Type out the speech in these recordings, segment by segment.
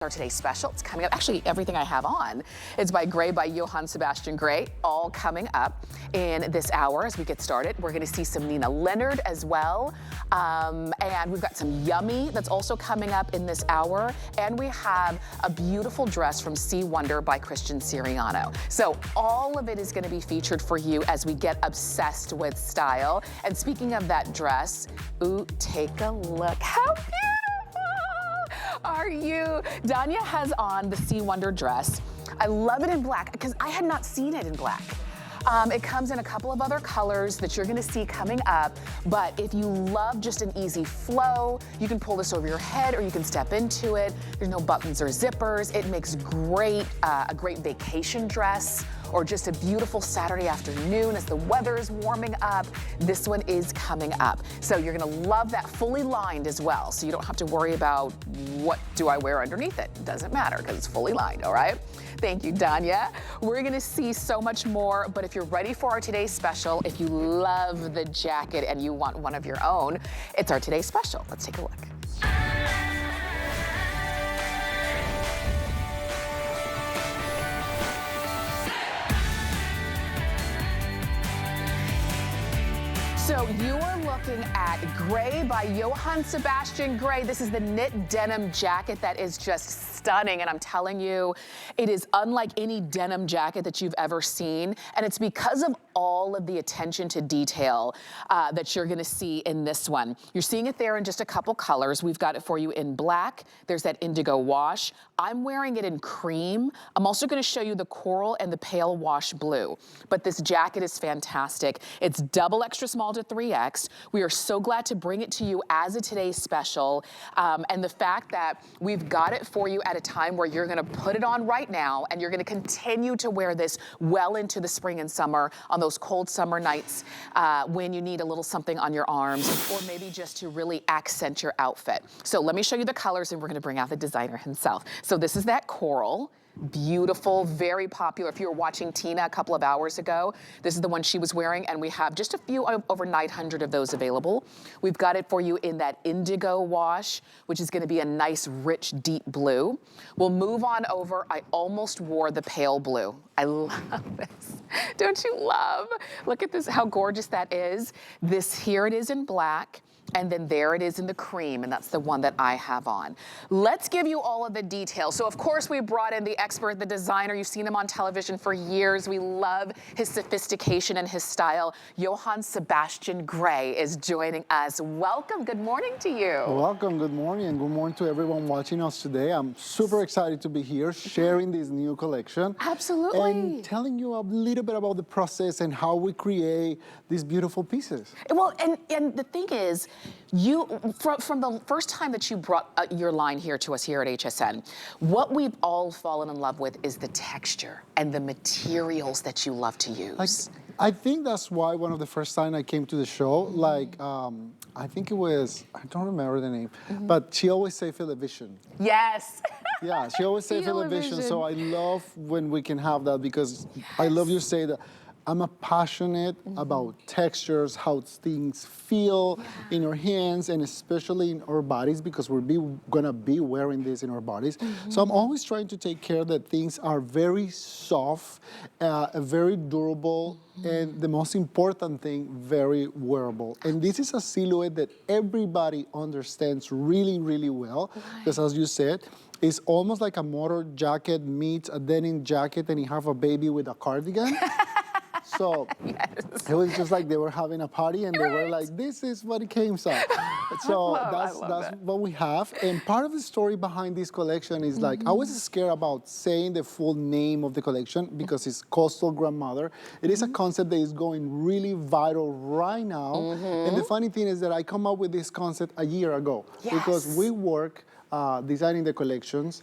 Our today's special, it's coming up. Actually, everything I have on is by Gray by Johann Sebastian Gray, all coming up in this hour as we get started. We're going to see some Nina Leonard as well. And we've got some Yummy that's also coming up in this hour. And we have a beautiful dress from Sea Wonder by Christian Siriano. So all of it is going to be featured for you as we get obsessed with style. And speaking of that dress, ooh, take a look. How beautiful are you? Danya has on the Sea Wonder dress. I love it in black because I had not seen it in black. It comes in a couple of other colors that you're gonna see coming up, but if you love just an easy flow, you can pull this over your head or you can step into it. There's no buttons or zippers. It makes a great vacation dress or just a beautiful Saturday afternoon as the weather is warming up. This one is coming up. So you're gonna love that, fully lined as well. So you don't have to worry about what do I wear underneath it. It doesn't matter because it's fully lined, all right? Thank you, Danya. We're gonna see so much more, but if you're ready for our today's special, if you love the jacket and you want one of your own, it's our today's special. Let's take a look. So you are looking at Gray by Johann Sebastian Gray. This is the knit denim jacket that is just stunning, and I'm telling you, it is unlike any denim jacket that you've ever seen, and it's because of all of the attention to detail that you're gonna see in this one. You're seeing it there in just a couple colors. We've got it for you in black. There's that indigo wash. I'm wearing it in cream. I'm also gonna show you the coral and the pale wash blue, but this jacket is fantastic. It's double extra small to 3X. We are so glad to bring it to you as a today's special, and the fact that we've got it for you at a time where you're gonna put it on right now and you're gonna continue to wear this well into the spring and summer on those cold summer nights when you need a little something on your arms or maybe just to really accent your outfit. So let me show you the colors and we're gonna bring out the designer himself. So this is that coral. Beautiful, very popular. If you were watching Tina a couple of hours ago, this is the one she was wearing, and we have just a few, over 900 of those available. We've got it for you in that indigo wash, which is gonna be a nice, rich, deep blue. We'll move on over. I almost wore the pale blue. I love this. Don't you love? Look at this, how gorgeous that is. Here it is in black. And then there it is in the cream, and that's the one that I have on. Let's give you all of the details. So of course we brought in the expert, the designer. You've seen him on television for years. We love his sophistication and his style. Johann Sebastian Gray is joining us. Welcome, good morning to you. Welcome, good morning, and good morning to everyone watching us today. I'm super excited to be here sharing this new collection. Absolutely. And telling you a little bit about the process and how we create these beautiful pieces. Well, and the thing is, from the first time that you brought your line here to us here at HSN, what we've all fallen in love with is the texture and the materials that you love to use. I think that's why one of the first time I came to the show, I think it was, I don't remember the name, but she always say feel the vision. Yes. Yeah, she always say feel the vision. So I love when we can have that because I love you say that. I'm passionate about textures, how things feel in our hands and especially in our bodies because we're gonna be wearing this in our bodies. So I'm always trying to take care that things are very soft, very durable, and the most important thing, very wearable. And this is a silhouette that everybody understands really, really well because as you said, it's almost like a motor jacket meets a denim jacket and you have a baby with a cardigan. So it was just like they were having a party and they were like, this is what it came out. So that's what we have. And part of the story behind this collection is like, I was scared about saying the full name of the collection because it's Coastal Grandmother. It is a concept that is going really viral right now. And the funny thing is that I come up with this concept a year ago because we work designing the collections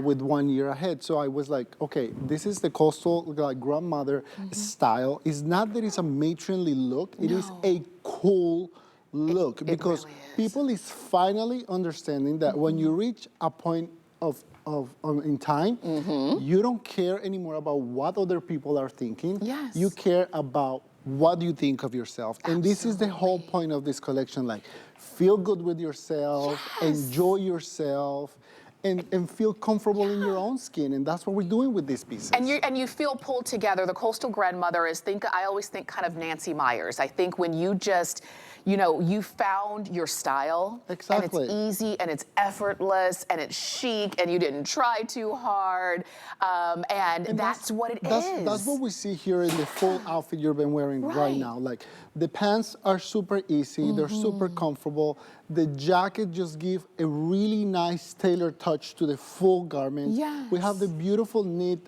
with 1 year ahead. So I was like, okay, this is the coastal grandmother style. It's not that it's a matronly look, it is a cool look because really people is finally understanding that when you reach a point in time, you don't care anymore about what other people are thinking. Yes. You care about what do you think of yourself. And this is the whole point of this collection, like feel good with yourself, enjoy yourself, and feel comfortable in your own skin. And that's what we're doing with these pieces. And you feel pulled together. The coastal grandmother is, I always think kind of Nancy Myers. I think when you just, you know, you found your style. Exactly. And it's easy and it's effortless and it's chic and you didn't try too hard. And that's what it is. That's what we see here in the full outfit you've been wearing right now. Like, the pants are super easy, they're super comfortable. The jacket just gives a really nice tailored touch to the full garment. Yes. We have the beautiful knit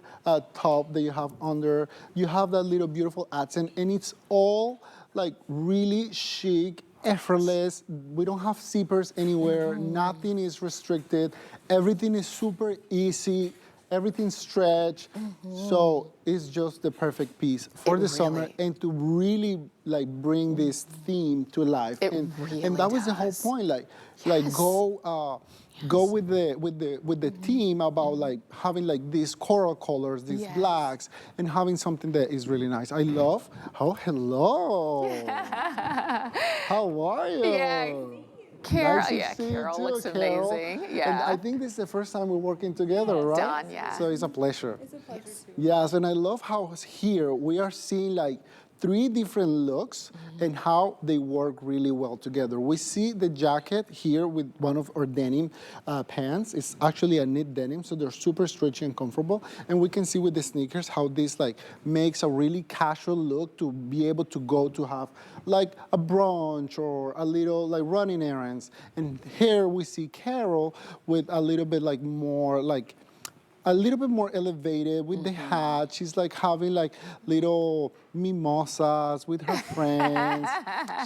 top that you have under. You have that little beautiful accent, and it's all like really chic, effortless. We don't have zippers anywhere. Nothing is restricted. Everything is super easy. Everything stretch, so it's just the perfect piece for the summer and to really like bring this theme to life. And that was the whole point, like go with the theme about like having like these coral colors, these blacks, and having something that is really nice. I love. Oh, hello. How are you? Yeah. Carol, nice Carol too, looks Carol. amazing. And Yeah. I think this is the first time we're working together, right? Done, yeah. So it's a pleasure. It's a pleasure too. Yes, and I love how here we are seeing like 3 different looks and how they work really well together. We see the jacket here with one of our denim pants. It's actually a knit denim, so they're super stretchy and comfortable. And we can see with the sneakers how this like makes a really casual look to be able to go to have like a brunch or a little like running errands. And here we see Carol with a little bit like more like a little bit more elevated with the hat. She's like having like little mimosas with her friends.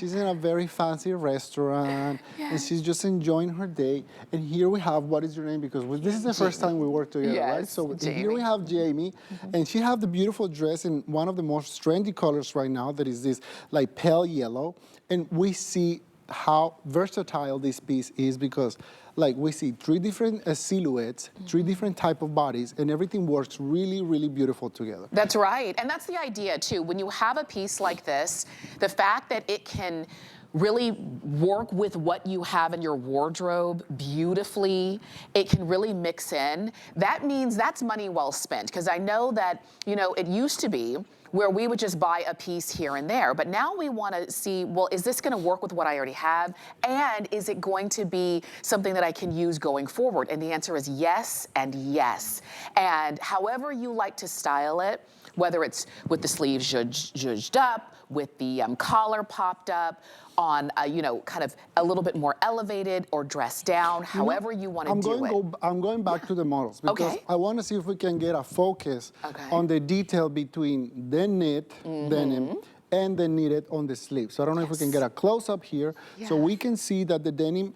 She's in a very fancy restaurant and she's just enjoying her day. And here we have, what is your name? Because this is the first time we work together, right? So here we have Jamie, and she has the beautiful dress in one of the most trendy colors right now, that is this like pale yellow. And we see how versatile this piece is because like we see 3 different silhouettes, 3 different type of bodies, and everything works really, really beautiful together. That's right, and that's the idea too. When you have a piece like this, the fact that it can really work with what you have in your wardrobe beautifully, it can really mix in, that means that's money well spent. Because I know that, you know, it used to be where we would just buy a piece here and there. But now we want to see, well, is this going to work with what I already have? And is it going to be something that I can use going forward? And the answer is yes and yes. And however you like to style it, whether it's with the sleeves zhuzhed up, with the collar popped up, on you know, kind of a little bit more elevated or dressed down, however you want to do it. I'm going back to the models because I want to see if we can get a focus on the detail between the knit denim and the knitted on the sleeve. So I don't know if we can get a close-up here. So we can see that the denim,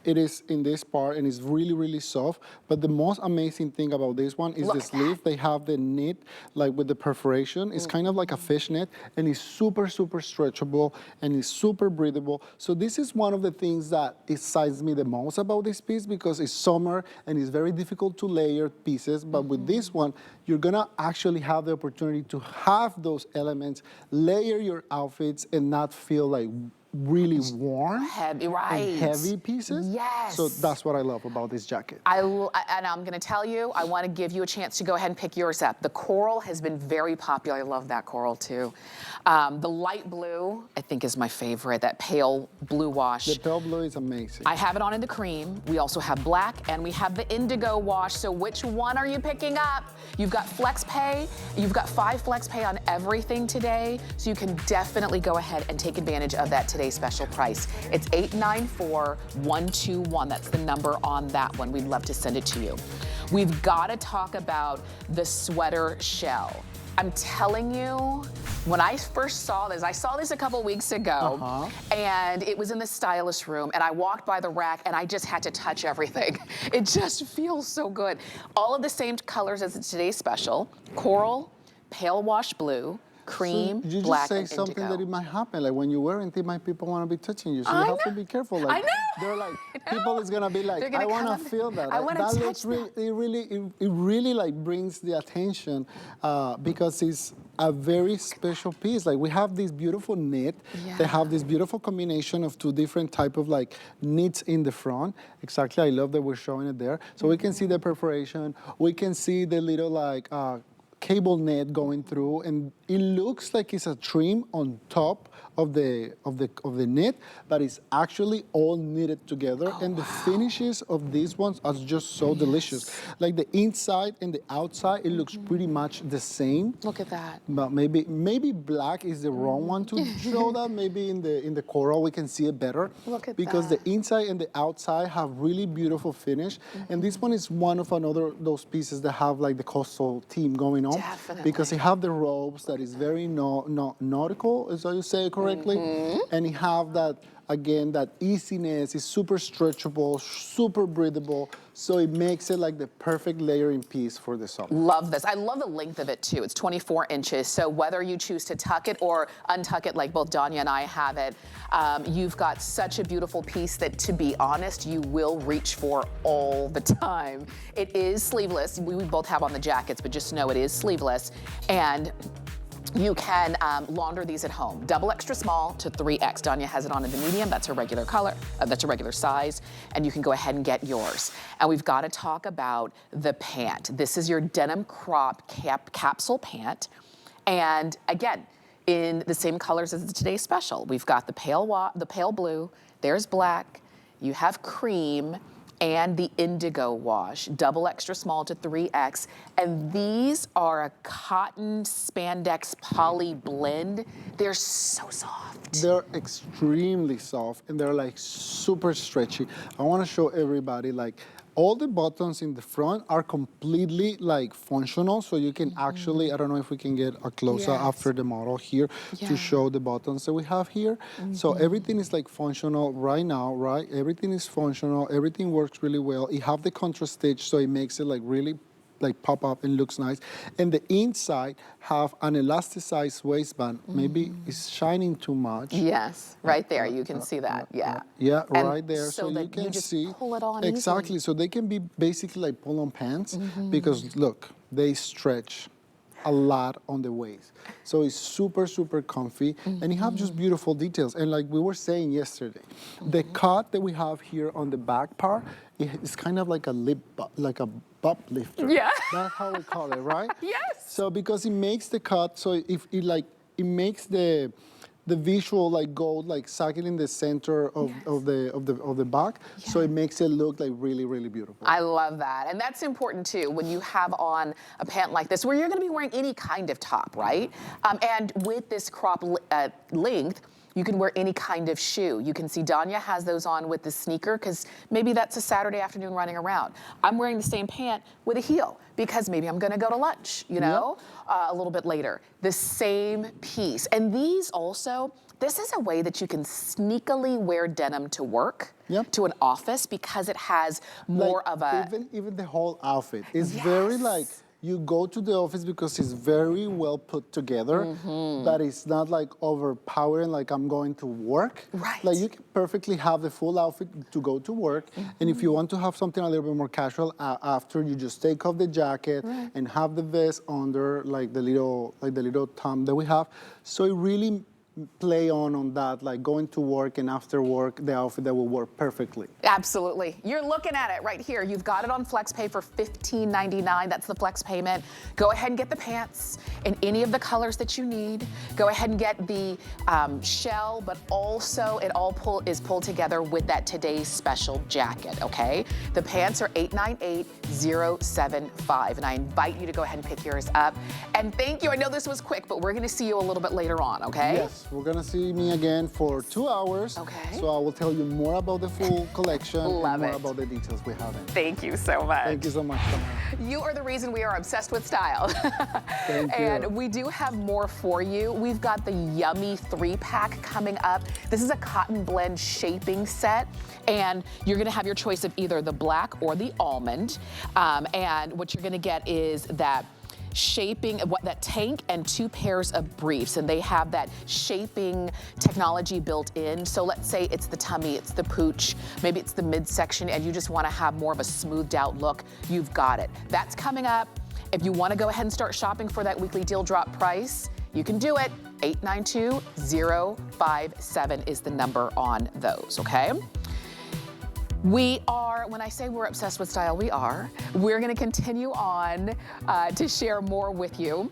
it is in this part and it's really, really soft. But the most amazing thing about this one is the sleeve. They have the knit, like with the perforation. It's kind of like a fishnet, and it's super, super stretchable, and it's super breathable. So this is one of the things that excites me the most about this piece because it's summer and it's very difficult to layer pieces. But with this one, you're gonna actually have the opportunity to have those elements, layer your outfits, and not feel like really warm, heavy, and heavy pieces. Yes. So that's what I love about this jacket. And I'm going to tell you, I want to give you a chance to go ahead and pick yours up. The coral has been very popular. I love that coral too. The light blue, I think, is my favorite. That pale blue wash. The pale blue is amazing. I have it on in the cream. We also have black, and we have the indigo wash. So which one are you picking up? You've got flex pay. You've got 5 flex pay on everything today. So you can definitely go ahead and take advantage of that today's special price. It's $894-121. That's the number on that one. We'd love to send it to you. We've got to talk about the sweater shell. I'm telling you, when I first saw this, I saw this a couple weeks ago, and it was in the stylist room, and I walked by the rack, and I just had to touch everything. It just feels so good. All of the same colors as today's special: coral, pale wash blue, cream, so you black, just say and something indigo. that it might happen. Like when you're wearing it, might people want to be touching you. So you I have to know. be careful. Like I know. they're like I know. people is gonna be like, They're gonna I want come to up- feel that. I wanna that touch looks really, that. it really like brings the attention because it's a very special piece. Like we have this beautiful knit. Yeah. They have this beautiful combination of two different type of like knits in the front. Exactly, I love that we're showing it there. So we can see the perforation. We can see the little like cable net going through, and it looks like it's a trim on top of the knit, but it's actually all knitted together. And the finishes of these ones are just so delicious. Like the inside and the outside, it looks pretty much the same. Look at that. But maybe black is the wrong one to show that. Maybe in the coral we can see it better. Look at because that. the inside and the outside have really beautiful finish. And this one is one of those pieces that have like the coastal theme going on. Definitely. Because it have the ropes that is very nautical, is how you say it correctly. And it have that, again, that easiness. It's super stretchable, super breathable. So it makes it like the perfect layering piece for the summer. Love this. I love the length of it too. It's 24 inches. So whether you choose to tuck it or untuck it like both Danya and I have it, you've got such a beautiful piece that, to be honest, you will reach for all the time. It is sleeveless. We both have on the jackets, but just know it is sleeveless. And you can launder these at home. Double extra small to 3X. Danya has it on in the medium. That's her regular color. That's a regular size. And you can go ahead and get yours. And we've got to talk about the pant. This is your denim crop capsule pant. And again, in the same colors as today's special. We've got the pale blue. There's black. You have cream and the indigo wash, double extra small to 3X. And these are a cotton spandex poly blend. They're so soft. They're extremely soft and they're like super stretchy. I want to show everybody like all the buttons in the front are completely like functional, so you can actually, I don't know if we can get a closer after the model here to show the buttons that we have here. So everything is like functional right now, right? Everything is functional, everything works really well. You have the contrast stitch, so it makes it like really like pop up and looks nice. And the inside have an elasticized waistband. Maybe it's shining too much. Yes, right there, you can see that, yeah. Yeah, And right there. so So that you can you just see. pull it on exactly. easily. So they can be basically like pull-on pants because look, they stretch a lot on the waist. So it's super, super comfy. And you have just beautiful details. And like we were saying yesterday, the cut that we have here on the back part is kind of like a butt lifter. Yeah. That's how we call it, right? Yes. So because it makes the cut, so if it makes the visual like go like sagging in the center of the back, so it makes it look like really, really beautiful. I love that. And that's important too when you have on a pant like this where you're gonna be wearing any kind of top, right? And with this crop length, you can wear any kind of shoe. You can see Danya has those on with the sneaker because maybe that's a Saturday afternoon running around. I'm wearing the same pant with a heel because maybe I'm gonna go to lunch, you know, a little bit later. The same piece. And these also, this is a way that you can sneakily wear denim to work, to an office, because it has more like of a... Even the whole outfit is very like, you go to the office because it's very well put together, but it's not like overpowering, like I'm going to work. Right. Like you can perfectly have the full outfit to go to work. And if you want to have something a little bit more casual after, you just take off the jacket and have the vest under like the little thumb that we have. So it really play on that, like going to work and after work, the outfit that will work perfectly. Absolutely. You're looking at it right here. You've got it on FlexPay for $15.99. That's the flex payment. Go ahead and get the pants in any of the colors that you need. Go ahead and get the shell, but also it all is pulled together with that today's special jacket, okay? The pants are $898-075, and I invite you to go ahead and pick yours up. And thank you. I know this was quick, but we're going to see you a little bit later on, okay? Yes. We're gonna see me again for 2 hours. Okay. So I will tell you more about the full collection Love and more it. about the details we have in. Thank you so much. Thank you so much, Tamara. You are the reason we are obsessed with style. Thank you. And we do have more for you. We've got the yummy 3-pack coming up. This is a cotton blend shaping set, and you're gonna have your choice of either the black or the almond. And what you're gonna get is that shaping, that tank and 2 pairs of briefs, and they have that shaping technology built in. So let's say it's the tummy, it's the pooch, maybe it's the midsection, and you just want to have more of a smoothed out look, you've got it. That's coming up. If you want to go ahead and start shopping for that weekly deal drop price, you can do it. 892-057 is the number on those, okay? We are, when I say we're obsessed with style, we are. We're gonna continue on to share more with you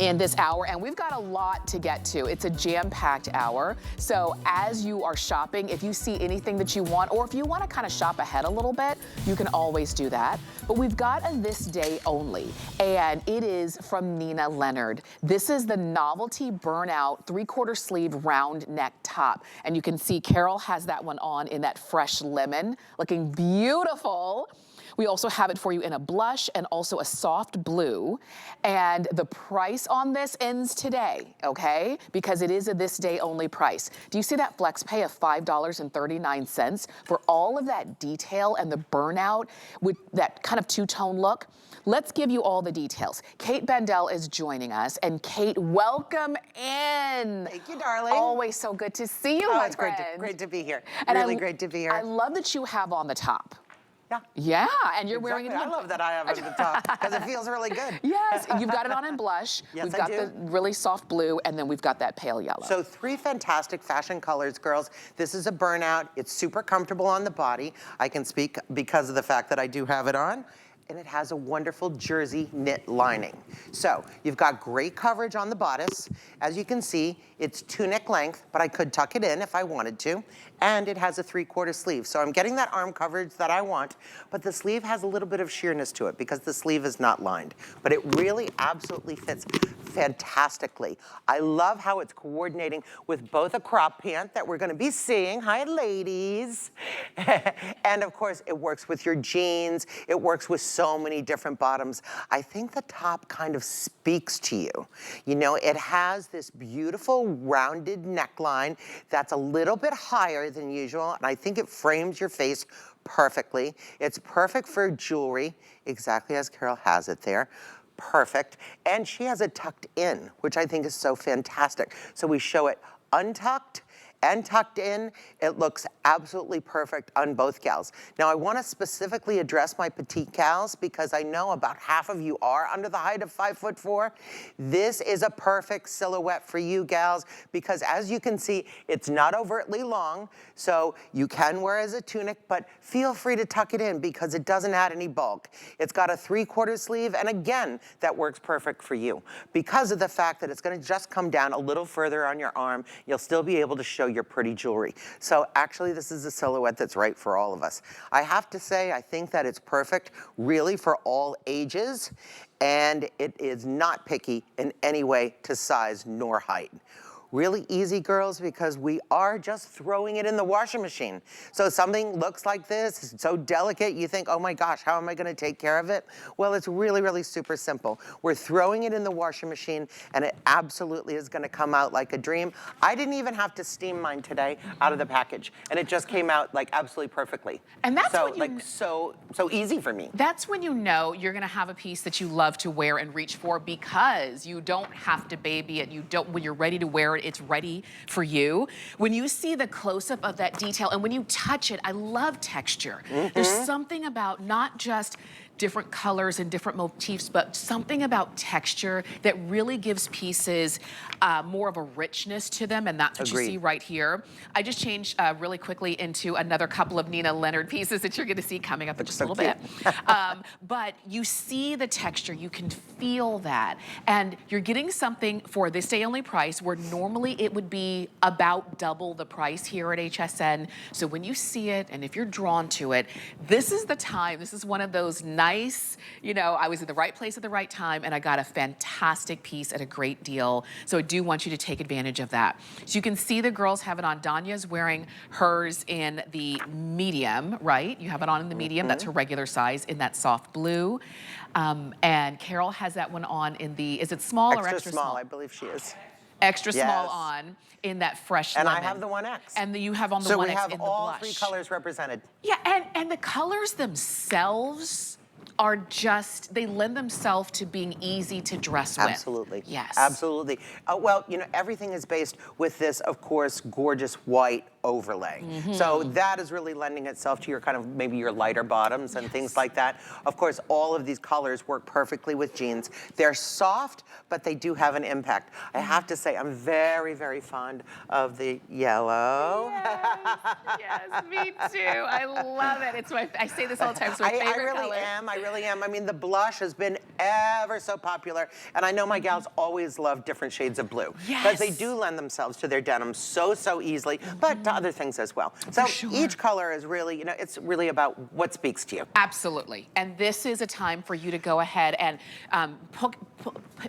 in this hour, and we've got a lot to get to. It's a jam-packed hour. So as you are shopping, if you see anything that you want, or if you want to kind of shop ahead a little bit, you can always do that. But we've got a this day only, and it is from Nina Leonard. This is the novelty burnout 3/4 sleeve round neck top. And you can see Carol has that one on in that fresh lemon, looking beautiful. We also have it for you in a blush and also a soft blue. And the price on this ends today, okay? Because it is a this day only price. Do you see that flex pay of $5.39 for all of that detail and the burnout with that kind of two-tone look? Let's give you all the details. Kate Bendel is joining us, and Kate, welcome in. Thank you, darling. Always so good to see you, my it's friend. great to be here. And Really great to be here. I love that you have on the top. Yeah. Yeah, and you're wearing it. I love that I have it at the top because it feels really good. Yes, you've got it on in blush. Yes, we've got the really soft blue, and then we've got that pale yellow. So 3 fantastic fashion colors, girls. This is a burnout. It's super comfortable on the body. I can speak because of the fact that I do have it on. And it has a wonderful jersey knit lining. So you've got great coverage on the bodice. As you can see, it's tunic length, but I could tuck it in if I wanted to. And it has a 3/4 sleeve. So I'm getting that arm coverage that I want, but the sleeve has a little bit of sheerness to it because the sleeve is not lined. But it really absolutely fits fantastically. I love how it's coordinating with both a crop pant that we're gonna be seeing. Hi, ladies. And of course, it works with your jeans. It works with so many different bottoms. I think the top kind of speaks to you. You know, it has this beautiful rounded neckline that's a little bit higher than usual, and I think it frames your face perfectly. It's perfect for jewelry, exactly as Carol has it there. Perfect. And she has it tucked in, which I think is so fantastic. So we show it untucked and tucked in. It looks absolutely perfect on both gals. Now I want to specifically address my petite gals because I know about half of you are under the height of 5'4". This is a perfect silhouette for you gals because as you can see, it's not overtly long, so you can wear as a tunic, but feel free to tuck it in because it doesn't add any bulk. It's got a 3/4 sleeve, and again, that works perfect for you because of the fact that it's going to just come down a little further on your arm. You'll still be able to show your pretty jewelry. So actually this is a silhouette that's right for all of us. I have to say, I think that it's perfect really for all ages, and it is not picky in any way to size nor height. Really easy, girls, because we are just throwing it in the washing machine. So something looks like this, it's so delicate, you think, oh my gosh, how am I gonna take care of it? Well, it's really, really super simple. We're throwing it in the washing machine, and it absolutely is gonna come out like a dream. I didn't even have to steam mine today out of the package, and it just came out like absolutely perfectly. And that's so, when you like, so easy for me. That's when you know you're gonna have a piece that you love to wear and reach for because you don't have to baby it. When you're ready to wear it, it's ready for you. When you see the close-up of that detail and when you touch it, I love texture. There's something about not just different colors and different motifs, but something about texture that really gives pieces more of a richness to them, and that's what you see right here. I just changed really quickly into another couple of Nina Leonard pieces that you're gonna see coming up in just a little bit. But you see the texture, you can feel that, and you're getting something for this day only price where normally it would be about double the price here at HSN. So when you see it, and if you're drawn to it, this is the time. This is one of those nice, you know, I was in the right place at the right time and I got a fantastic piece at a great deal. So I do want you to take advantage of that. So you can see the girls have it on. Danya's wearing hers in the medium, right? You have it on in the medium. That's her regular size in that soft blue. And Carol has that one on in the, is it small or extra small? I believe she is. Extra small on in that fresh lemon. And I have the 1X. And you have on the 1X in the blush. So we have all 3 colors represented. Yeah, and the colors themselves are just, they lend themselves to being easy to dress with. Absolutely. Yes. Absolutely. Well, you know, everything is based with this, of course, gorgeous white overlay. So that is really lending itself to your kind of maybe your lighter bottoms and things like that. Of course, all of these colors work perfectly with jeans. They're soft, but they do have an impact. I have to say, I'm very, very fond of the yellow. Yes, me too. I love it. It's my, I say this all the time, it's my favorite I really color. am. I really am. I mean, the blush has been ever so popular, and I know my gals always love different shades of blue because they do lend themselves to their denim so easily, but to other things as well. So each color is really, you know, it's really about what speaks to you. Absolutely. And this is a time for you to go ahead and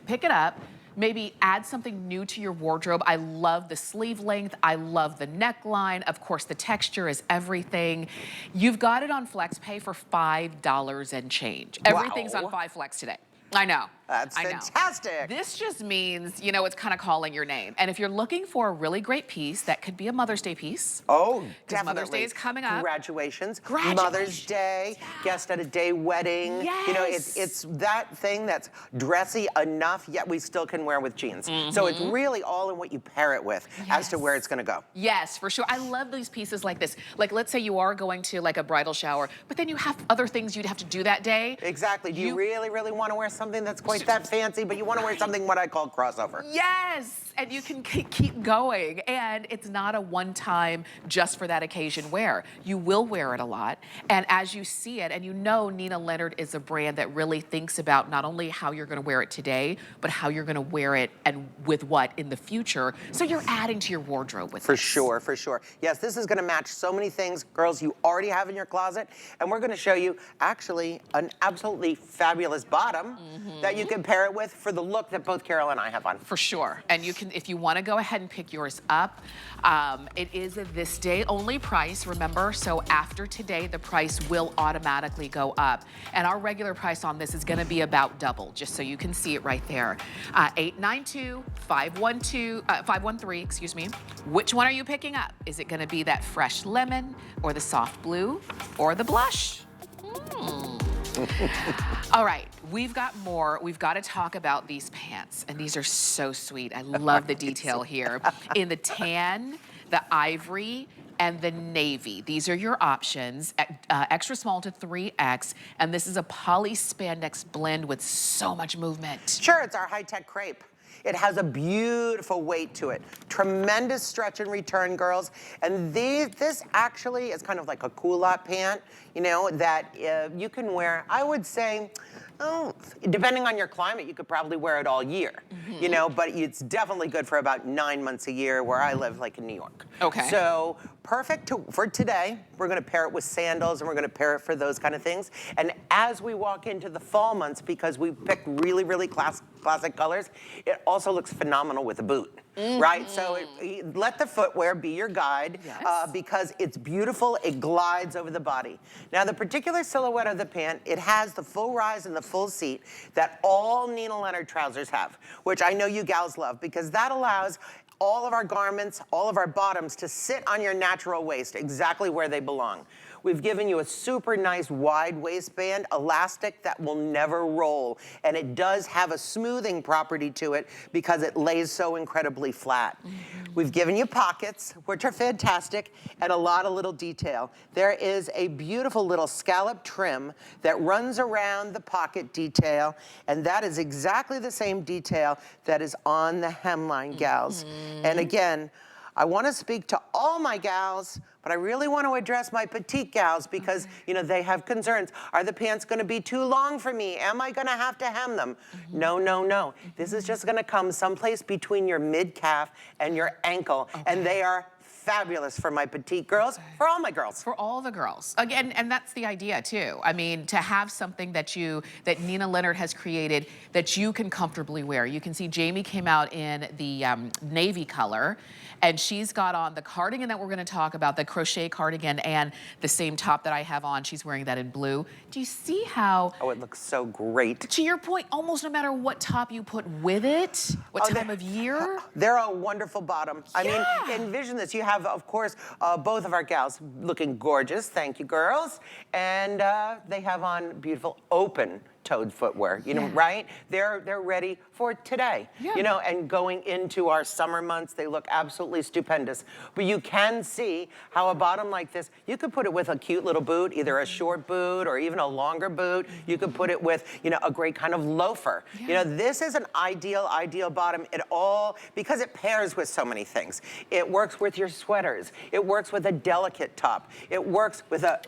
pick it up. Maybe add something new to your wardrobe. I love the sleeve length. I love the neckline. Of course, the texture is everything. You've got it on FlexPay for $5 and change. Everything's on 5 Flex today. I know. That's fantastic. This just means, you know, it's kind of calling your name. And if you're looking for a really great piece, that could be a Mother's Day piece. Oh, definitely. Mother's Day is coming up. Graduations, Mother's Day, guest at a day wedding. Yes. You know, it's that thing that's dressy enough, yet we still can wear with jeans. So it's really all in what you pair it with as to where it's gonna go. Yes, for sure. I love these pieces like this. Like, let's say you are going to like a bridal shower, but then you have other things you'd have to do that day. Exactly. Do you really, really want to wear something that's quite that fancy, but you want to wear something what I call crossover? Yes, and you can keep going. And it's not a one-time, just for that occasion wear. You will wear it a lot. And as you see it, and you know Nina Leonard is a brand that really thinks about not only how you're going to wear it today, but how you're going to wear it and with what in the future. So you're adding to your wardrobe with For sure, for sure. Yes, this is going to match so many things, girls, you already have in your closet. And we're going to show you actually an absolutely fabulous bottom that you can pair it with for the look that both Carol and I have on. For sure. And you can, if you want to go ahead and pick yours up, it is a this day only price, remember? So after today, the price will automatically go up. And our regular price on this is going to be about double, just so you can see it right there. 892-513, excuse me. Which one are you picking up? Is it going to be that fresh lemon or the soft blue or the blush? All right, we've got more. We've got to talk about these pants, and these are so sweet. I love the detail here. In the tan, the ivory, and the navy. These are your options, extra small to 3X, and this is a poly spandex blend with so much movement. Sure, it's our high-tech crepe. It has a beautiful weight to it. Tremendous stretch and return, girls. And this actually is kind of like a culotte pant, you know, that you can wear, I would say, depending on your climate, you could probably wear it all year, you know, but it's definitely good for about 9 months a year where I live, like in New York. Okay. So perfect for today. We're gonna pair it with sandals and we're gonna pair it for those kind of things. And as we walk into the fall months, because we picked really, really classic colors, it also looks phenomenal with a boot. Right? So let the footwear be your guide because it's beautiful. It glides over the body. Now, the particular silhouette of the pant, it has the full rise and the full seat that all Nina Leonard trousers have, which I know you gals love because that allows all of our garments, all of our bottoms to sit on your natural waist exactly where they belong. We've given you a super nice wide waistband, elastic that will never roll. And it does have a smoothing property to it because it lays so incredibly flat. We've given you pockets, which are fantastic, and a lot of little detail. There is a beautiful little scallop trim that runs around the pocket detail, and that is exactly the same detail that is on the hemline, gals. And again, I want to speak to all my gals, but I really want to address my petite gals because, you know, they have concerns. Are the pants going to be too long for me? Am I going to have to hem them? No, no, no. This is just going to come someplace between your mid-calf and your ankle, and they are fabulous for my petite girls, for all my girls. For all the girls. Again, and that's the idea too. I mean, to have something that Nina Leonard has created that you can comfortably wear. You can see Jamie came out in the navy color, and she's got on the cardigan that we're gonna talk about, the crochet cardigan, and the same top that I have on. She's wearing that in blue. Do you see how? Oh, it looks so great. To your point, almost no matter what top you put with it, what time of year. They're a wonderful bottom. I mean, envision this. You have have, of course, both of our gals looking gorgeous. Thank you, girls. And they have on beautiful open-toed footwear, you know, right? They're ready for today, you know, and going into our summer months, they look absolutely stupendous. But you can see how a bottom like this, you could put it with a cute little boot, either a short boot or even a longer boot. You could put it with, you know, a great kind of loafer. You know, this is an ideal bottom. It all, because it pairs with so many things. It works with your sweaters. It works with a delicate top. It works with a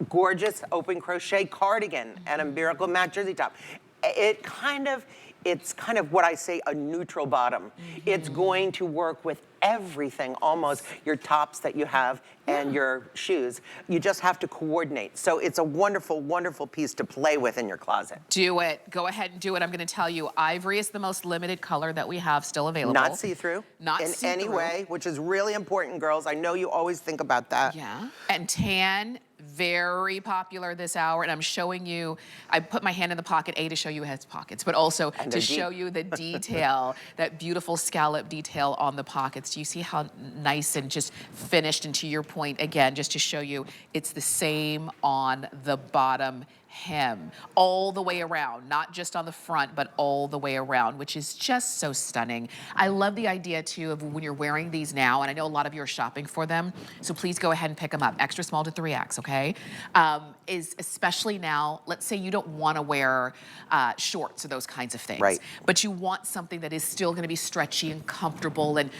gorgeous open crochet cardigan and a miracle matte jersey top. It's kind of what I say a neutral bottom. It's going to work with everything, almost your tops that you have and your shoes. You just have to coordinate. So it's a wonderful, wonderful piece to play with in your closet. Do it. Go ahead and do it. I'm going to tell you, ivory is the most limited color that we have still available. Not see-through. Not in see-through. any way, which is really important, girls. I know you always think about that. Yeah. And tan, very popular this hour. And I'm showing you, I put my hand in the pocket, A, to show you it has pockets, but also to show you the detail, that beautiful scallop detail on the pockets. Do you see how nice and just finished? And to your point, again, just to show you, it's the same on the bottom hem, all the way around, not just on the front, but all the way around, which is just so stunning. I love the idea too of when you're wearing these now, and I know a lot of you are shopping for them, so please go ahead and pick them up, extra small to 3X, okay? Is especially now, let's say you don't want to wear shorts or those kinds of things, right, but you want something that is still going to be stretchy and comfortable, and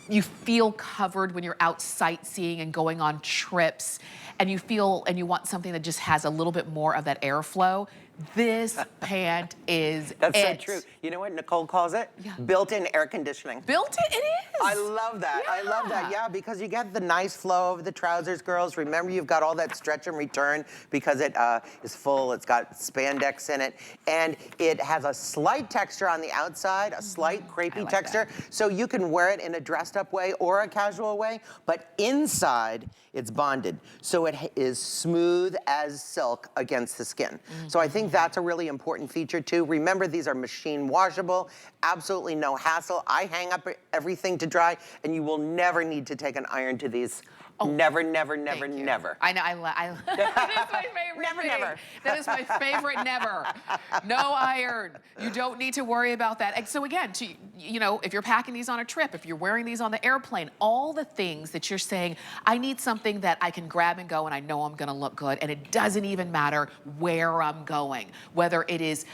you feel covered when you're out sightseeing and going on trips, and you want something that just has a little bit more of that airflow. This pant is That's so true. You know what Nicole calls it? Built-in air conditioning. Built-in, it is. I love that. I love that. Yeah, because you get the nice flow of the trousers, girls. Remember, you've got all that stretch and return because it is full. It's got spandex in it, and it has a slight texture on the outside, a slight crepey texture, so you can wear it in a dressed-up way or a casual way. But inside, it's bonded, so it is smooth as silk against the skin. So I think that's a really important feature too. Remember, these are machine washable, absolutely no hassle. I hang up everything to dry, and you will never need to take an iron to these. Never, never, never, never. I know, that is my favorite Never, thing. never. That is my favorite never. No iron. You don't need to worry about that. And so again, you know, if you're packing these on a trip, if you're wearing these on the airplane, all the things that you're saying, I need something that I can grab and go and I know I'm gonna look good, and it doesn't even matter where I'm going. Whether it is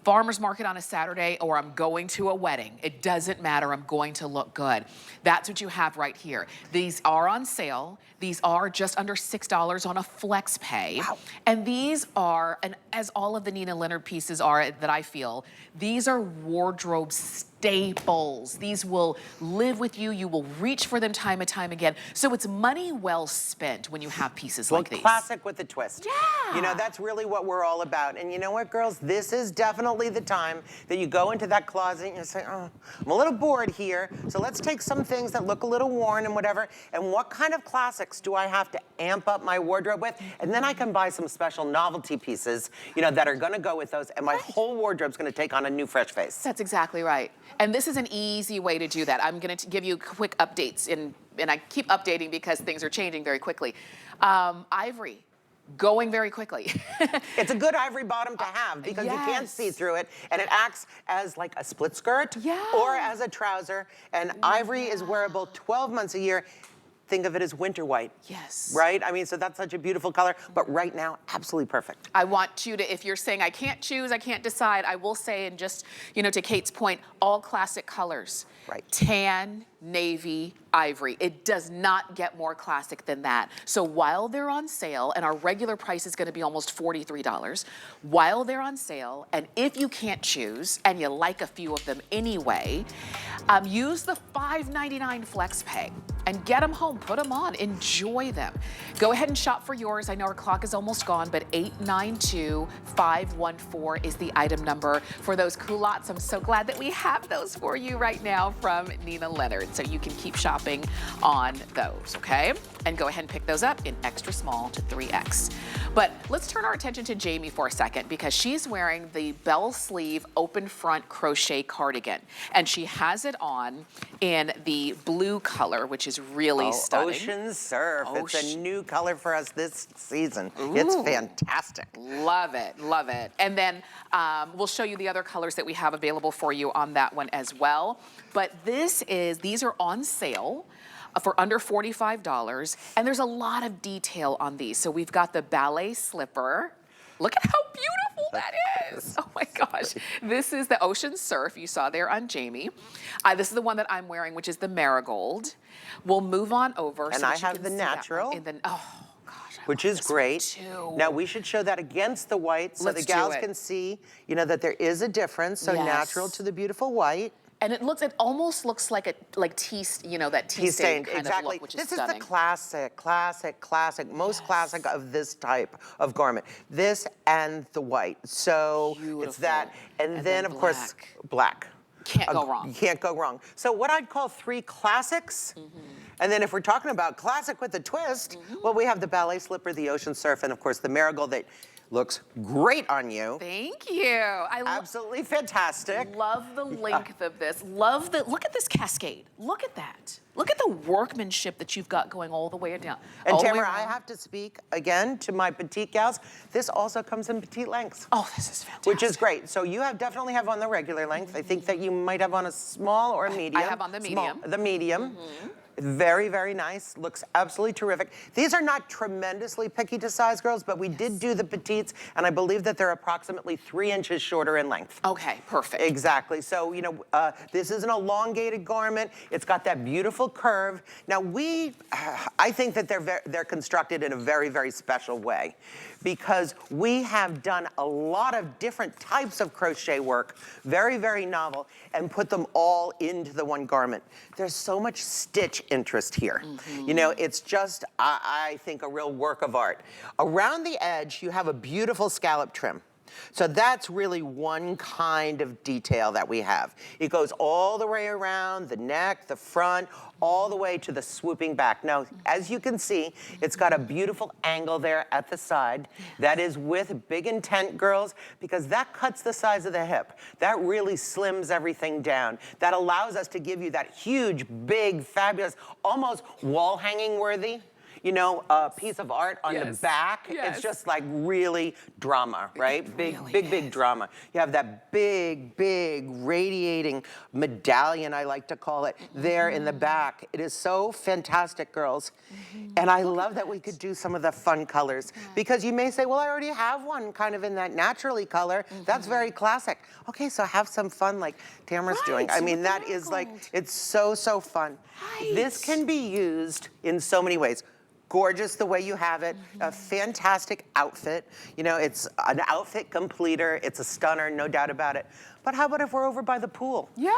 farmer's market on a Saturday or I'm going to a wedding, it doesn't matter, I'm going to look good. That's what you have right here. These are on sale. These are just under $6 on a flex pay. Wow. And these are, and as all of the Nina Leonard pieces are that I feel, these are wardrobe staples. These will live with you. You will reach for them time and time again. So it's money well spent when you have pieces like these. Classic with a twist. Yeah. You know, that's really what we're all about. And you know what, girls? This is definitely the time that you go into that closet and you say, oh, I'm a little bored here, so let's take some things that look a little worn and whatever, and what kind of classics do I have to amp up my wardrobe with? And then I can buy some special novelty pieces, you know, that are gonna go with those, and my whole wardrobe's gonna take on a new fresh face. That's exactly right. And this is an easy way to do that. I'm going to give you quick updates, and I keep updating because things are changing very quickly. Ivory, going very quickly. It's a good ivory bottom to have because you can't see through it, and it acts as like a split skirt or as a trouser, and ivory is wearable 12 months a year. Think of it as winter white. Yes. Right? I mean, so that's such a beautiful color, but right now, absolutely perfect. I want you to, if you're saying I can't choose, I can't decide, I will say, and just, you know, to Kate's point, all classic colors. Right. Tan, navy, ivory. It does not get more classic than that. So while they're on sale, and our regular price is going to be almost $43, while they're on sale, and if you can't choose, and you like a few of them anyway, use the $5.99 flex pay and get them home, put them on, enjoy them. Go ahead and shop for yours. I know our clock is almost gone, but 892514 is the item number for those culottes. I'm so glad that we have those for you right now from Nina Leonard. So you can keep shopping on those, okay? And go ahead and pick those up in extra small to 3X. But let's turn our attention to Jamie for a second because she's wearing the bell sleeve open front crochet cardigan. And she has it on in the blue color, which is really stunning. Ocean Surf. It's a new color for us this season. Ooh. It's fantastic. Love it, love it. And then we'll show you the other colors that we have available for you on that one as well. But these are on sale for under $45, and there's a lot of detail on these. So we've got the ballet slipper. Look at how beautiful that is. Oh my gosh. This is the Ocean Surf you saw there on Jamie. This is the one that I'm wearing, which is the marigold. We'll move on over. And I have the natural. Which is great. Now we should show that against the white so the gals can see, you know, that there is a difference. So natural to the beautiful white. And it almost looks like tea, you know, that tea stain kind of look, which is stunning. This is the classic, most classic of this type of garment. This and the white. So it's that, and then of course black. Can't go wrong. You can't go wrong. So what I'd call 3 classics. And then if we're talking about classic with a twist, well, we have the ballet slipper, the Ocean Surf, and of course the marigold that looks great on you. Thank you. Absolutely fantastic. Love the length of this. Look at this cascade. Look at that. Look at the workmanship that you've got going all the way down. And Tamara, I have to speak again to my petite gals. This also comes in petite lengths. Oh, this is fantastic. Which is great. So you definitely have on the regular length. I think that you might have on a small or a medium. I have on the medium. The medium. Very, very nice. Looks absolutely terrific. These are not tremendously picky to size, girls, but we did do the petites, and I believe that they're approximately 3 inches shorter in length. Okay, perfect. Exactly. So, you know, this is an elongated garment. It's got that beautiful curve. Now, I think that they're constructed in a very, very special way because we have done a lot of different types of crochet work, very, very novel, and put them all into the one garment. There's so much stitch interest here. You know, it's just, I think, a real work of art. Around the edge, you have a beautiful scallop trim. So that's really one kind of detail that we have. It goes all the way around the neck, the front, all the way to the swooping back. Now, as you can see, it's got a beautiful angle there at the side. That is with big intent, girls, because that cuts the size of the hip. That really slims everything down. That allows us to give you that huge, big, fabulous, almost wall hanging worthy, you know, a piece of art on the back. It's just like really drama, right? Big drama. You have that big radiating medallion, I like to call it, there in the back. It is so fantastic, girls. And I love that we could do some of the fun colors because you may say, well, I already have one kind of in that naturally color. That's very classic. Okay, so have some fun like Tamara's doing. I mean, that is like, it's so fun. This can be used in so many ways. Gorgeous the way you have it, a fantastic outfit. You know, it's an outfit completer. It's a stunner, no doubt about it. But how about if we're over by the pool? Yeah.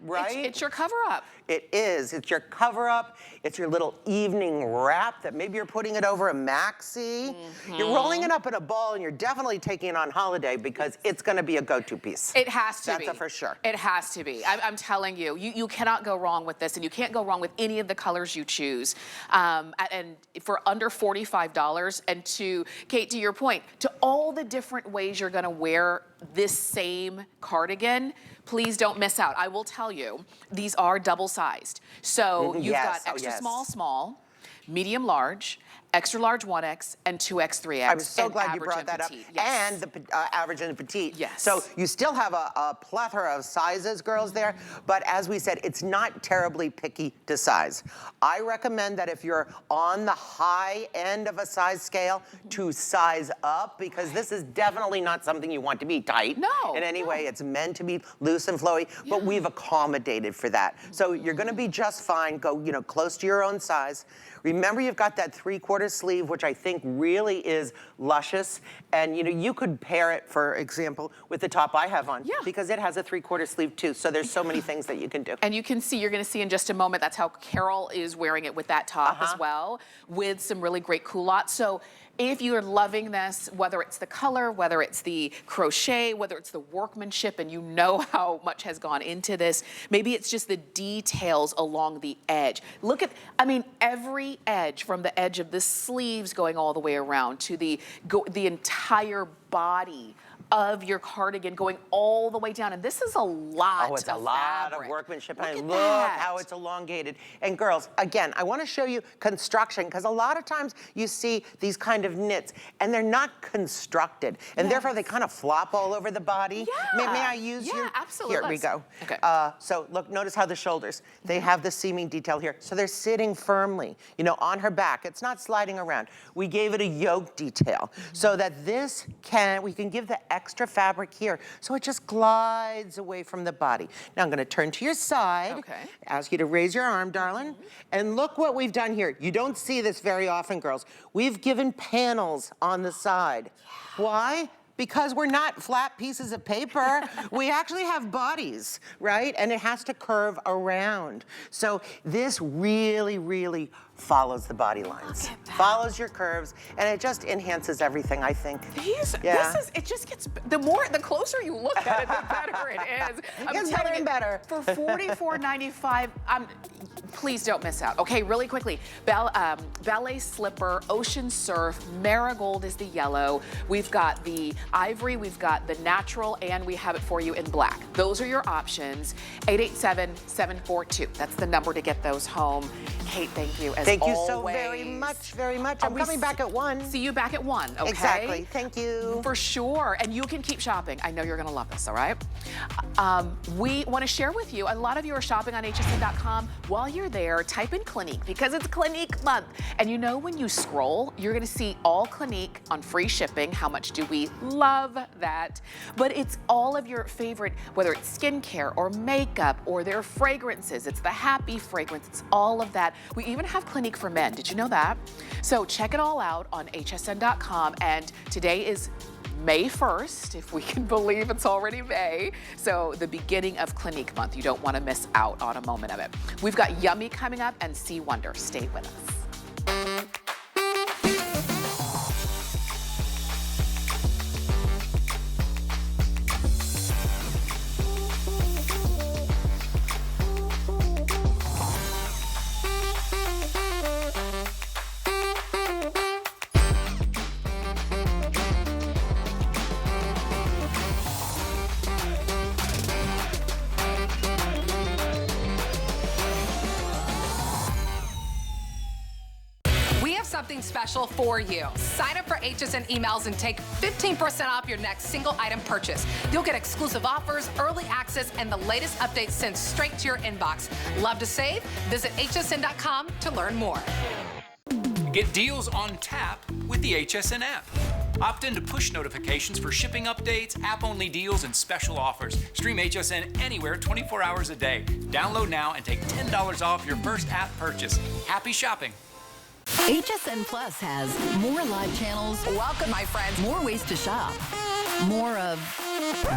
Right? It's your cover up. It is. It's your cover up. It's your little evening wrap that maybe you're putting it over a maxi. You're rolling it up in a ball and you're definitely taking it on holiday because it's going to be a go-to piece. It has to be. That's a for sure. It has to be. I'm telling you, you cannot go wrong with this and you can't go wrong with any of the colors you choose. And for under $45 and to, Kate, to your point, to all the different ways you're going to wear this same cardigan, please don't miss out. I will tell you, these are double-sized. So you've got extra small, medium large, extra large 1X, and 2X, 3X. I'm so glad you brought that up. And the average and the petite. So you still have a plethora of sizes, girls, there. But as we said, it's not terribly picky to size. I recommend that if you're on the high end of a size scale, to size up, because this is definitely not something you want to be tight. In any way. It's meant to be loose and flowy, but we've accommodated for that. So you're going to be just fine. Go, you know, close to your own size. Remember, you've got that 3/4 sleeve, which I think really is luscious. And, you know, you could pair it, for example, with the top I have on. Because it has a 3/4 sleeve, too. So there's so many things that you can do. And you can see, you're going to see in just a moment, that's how Carol is wearing it with that top as well, with some really great culottes. So if you're loving this, whether it's the color, whether it's the crochet, whether it's the workmanship, and you know how much has gone into this, maybe it's just the details along the edge. Look at, I mean, every edge, from the edge of the sleeves going all the way around to the entire body of your cardigan going all the way down. And this is a lot. Oh, it's a of lot fabric. of workmanship. Look And at look that. how it's elongated. And girls, again, I want to show you construction, because a lot of times you see these kind of knits and they're not constructed, and therefore they kind of flop all over the body. Yeah. May I use your? Yeah, absolutely. Here we go. Okay. So look, notice how the shoulders, they have the seaming detail here. So they're sitting firmly, you know, on her back. It's not sliding around. We gave it a yoke detail so that we can give the extra fabric here, so it just glides away from the body. Now I'm going to turn to your side. Okay. Ask you to raise your arm, darling. And look what we've done here. You don't see this very often, girls. We've given panels on the side. Why? Because we're not flat pieces of paper. We actually have bodies, right? And it has to curve around. So this really, really follows the body lines, follows your curves, and it just enhances everything, I think. It just gets, the closer you look at it, the better it is. It gets better and better. For $44.95, please don't miss out. Okay, really quickly, ballet slipper, ocean surf, marigold is the yellow. We've got the ivory, we've got the natural, and we have it for you in black. Those are your options. 887-742. That's the number to get those home. Kate, thank you as Thank you always. so very much, very much. I'm coming back at 1. See you back at 1, okay? Exactly, thank you. For sure, and you can keep shopping. I know you're gonna love this, all right? We wanna share with you, a lot of you are shopping on hsn.com. While you're there, type in Clinique, because it's Clinique month. And you know, when you scroll, you're gonna see all Clinique on free shipping. How much do we love that? But it's all of your favorite, whether it's skincare or makeup or their fragrances. It's the happy fragrance, it's all of that. We even have Clinique for men. Did you know that? So check it all out on hsn.com. And today is May 1st, if we can believe it's already May. So the beginning of Clinique month. You don't want to miss out on a moment of it. We've got Yummy coming up and Sea Wonder. Stay with us. Something special for you. Sign up for HSN emails and take 15% off your next single item purchase. You'll get exclusive offers, early access, and the latest updates sent straight to your inbox. Love to save? Visit hsn.com to learn more. Get deals on tap with the HSN app. Opt in to push notifications for shipping updates, app-only deals, and special offers. Stream HSN anywhere 24 hours a day. Download now and take $10 off your first app purchase. Happy shopping. HSN Plus has more live channels. Welcome, my friends. More ways to shop. More of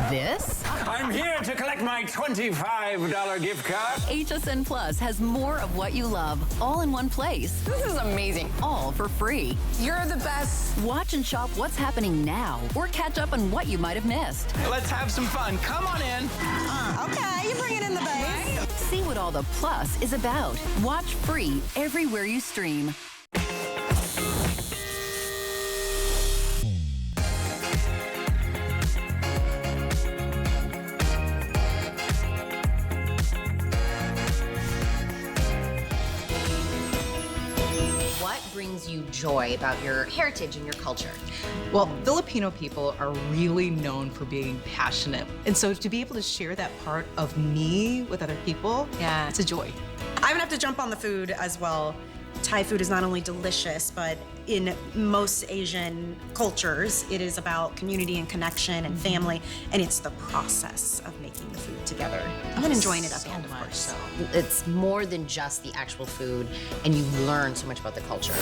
this. I'm here to collect my $25 gift card. HSN Plus has more of what you love, all in one place. This is amazing. All for free. You're the best. Watch and shop what's happening now, or catch up on what you might have missed. Let's have some fun. Come on in. Okay, you're bringing in the base. See what all the plus is about. Watch free everywhere you stream. Brings you joy about your heritage and your culture? Well, Filipino people are really known for being passionate. And so to be able to share that part of me with other people, yeah, it's a joy. I'm gonna have to jump on the food as well. Thai food is not only delicious, but in most Asian cultures, it is about community and connection and family, and it's the process of making the food together and enjoying it at the end, of course. So it's more than just the actual food, and you learn so much about the culture.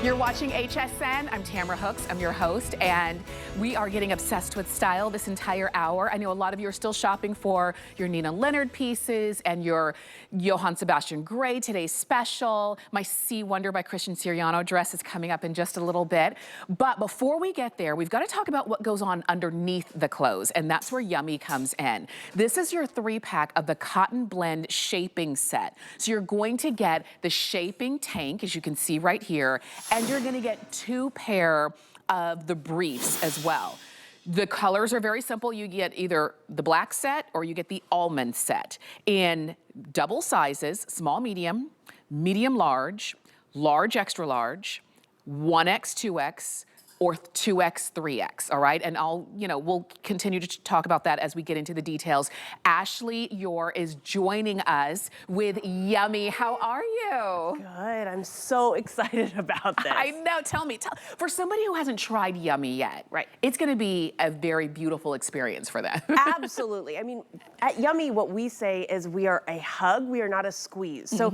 You're watching HSN. I'm Tamara Hooks. I'm your host, and we are getting obsessed with style this entire hour. I know a lot of you are still shopping for your Nina Leonard pieces and your Johann Sebastian Grey today's special. My Sea Wonder by Christian Siriano dress is coming up in just a little bit. But before we get there, we've got to talk about what goes on underneath the clothes, and that's where Yummy comes in. This is your 3-pack of the Cotton Blend Shaping Set. So you're going to get the shaping tank, as you can see right here, and you're gonna get 2 pair of the briefs as well. The colors are very simple. You get either the black set or you get the almond set in double sizes, small, medium, medium, large, large, extra large, 1X, 2X, or 2X, 3X, all right? And we'll continue to talk about that as we get into the details. Ashley Yore is joining us with Yummy. How are you? Good, I'm so excited about this. I know, tell me. For somebody who hasn't tried Yummy yet, right? It's gonna be a very beautiful experience for them. Absolutely, I mean, at Yummy, what we say is we are a hug, we are not a squeeze. So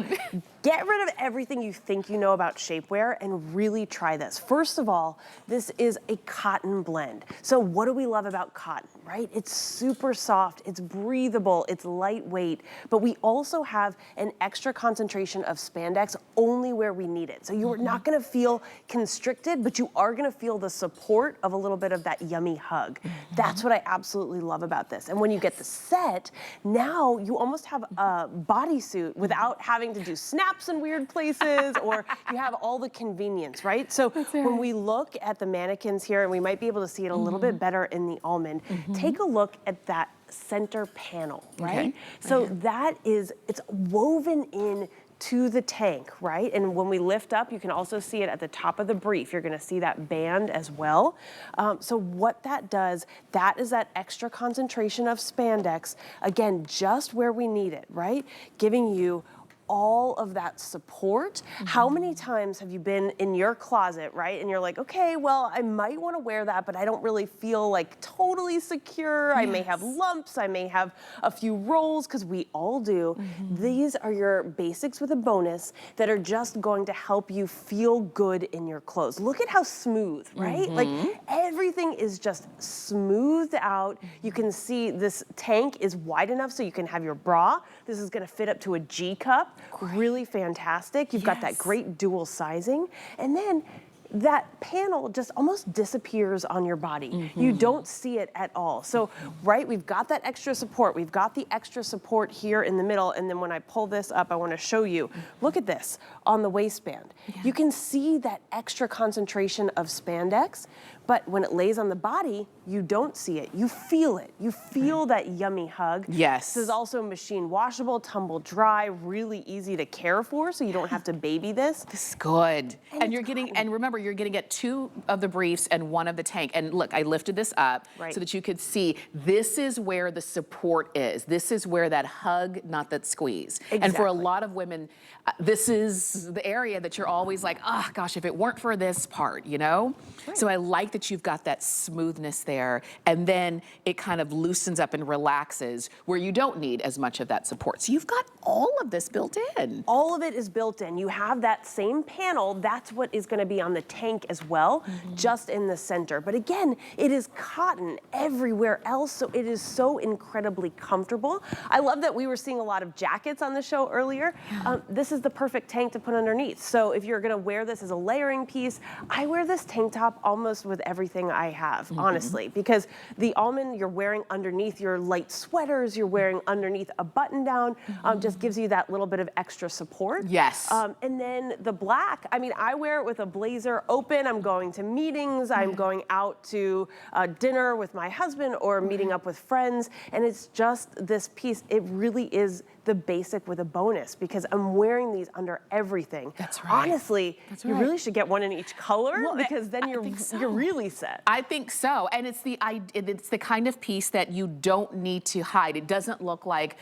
get rid of everything you think you know about shapewear and really try this. First of all, this is a cotton blend. So what do we love about cotton, right? It's super soft, it's breathable, it's lightweight, but we also have an extra concentration of spandex only where we need it. So you're not gonna feel constricted, but you are gonna feel the support of a little bit of that Yummy hug. That's what I absolutely love about this. And when you get the set, now you almost have a bodysuit without having to do snaps in weird places, or you have all the convenience, right? So when we look at the mannequins here, and we might be able to see it a little bit better in the almond, take a look at that center panel, right? Okay. So that is, it's woven in to the tank, right? And when we lift up, you can also see it at the top of the brief. You're gonna see that band as well. So what that does, that is that extra concentration of spandex, again, just where we need it, right? Giving you all of that support. How many times have you been in your closet, right? And you're like, okay, well, I might want to wear that, but I don't really feel like totally secure. I may have lumps, I may have a few rolls, because we all do. These are your basics with a bonus that are just going to help you feel good in your clothes. Look at how smooth, right? Like everything is just smoothed out. You can see this tank is wide enough so you can have your bra. This is gonna fit up to a G cup. Really fantastic. You've got that great dual sizing. And then that panel just almost disappears on your body. You don't see it at all. So, right, we've got that extra support. We've got the extra support here in the middle. And then when I pull this up, I want to show you, look at this on the waistband. You can see that extra concentration of spandex, but when it lays on the body, you don't see it. You feel it. You feel that Yummy hug. Yes. This is also machine washable, tumble dry, really easy to care for, so you don't have to baby this. This is good. And you're getting, and remember, you're gonna get 2 of the briefs and 1 of the tank. And look, I lifted this up so that you could see, this is where the support is. This is where that hug, not that squeeze. And for a lot of women, this is the area that you're always like, oh gosh, if it weren't for this part, you know? So I like that you've got that smoothness there, and then it kind of loosens up and relaxes where you don't need as much of that support. So you've got all of this built in. All of it is built in. You have that same panel. That's what is going to be on the tank as well, just in the center. But again, it is cotton everywhere else, so it is so incredibly comfortable. I love that we were seeing a lot of jackets on the show earlier. This is the perfect tank to put underneath. So if you're going to wear this as a layering piece, I wear this tank top almost with everything I have, honestly, because the almond you're wearing underneath your light sweaters, you're wearing underneath a button down, just gives you that little bit of extra support. Yes. And then the black, I mean, I wear it with a blazer open. I'm going to meetings, I'm going out to dinner with my husband or meeting up with friends, and it's just this piece. It really is the basic with a bonus, because I'm wearing these under everything. That's right. Honestly, you really should get one in each color, because then you're really set. I think so, and it's the kind of piece that you don't need to hide. It doesn't look like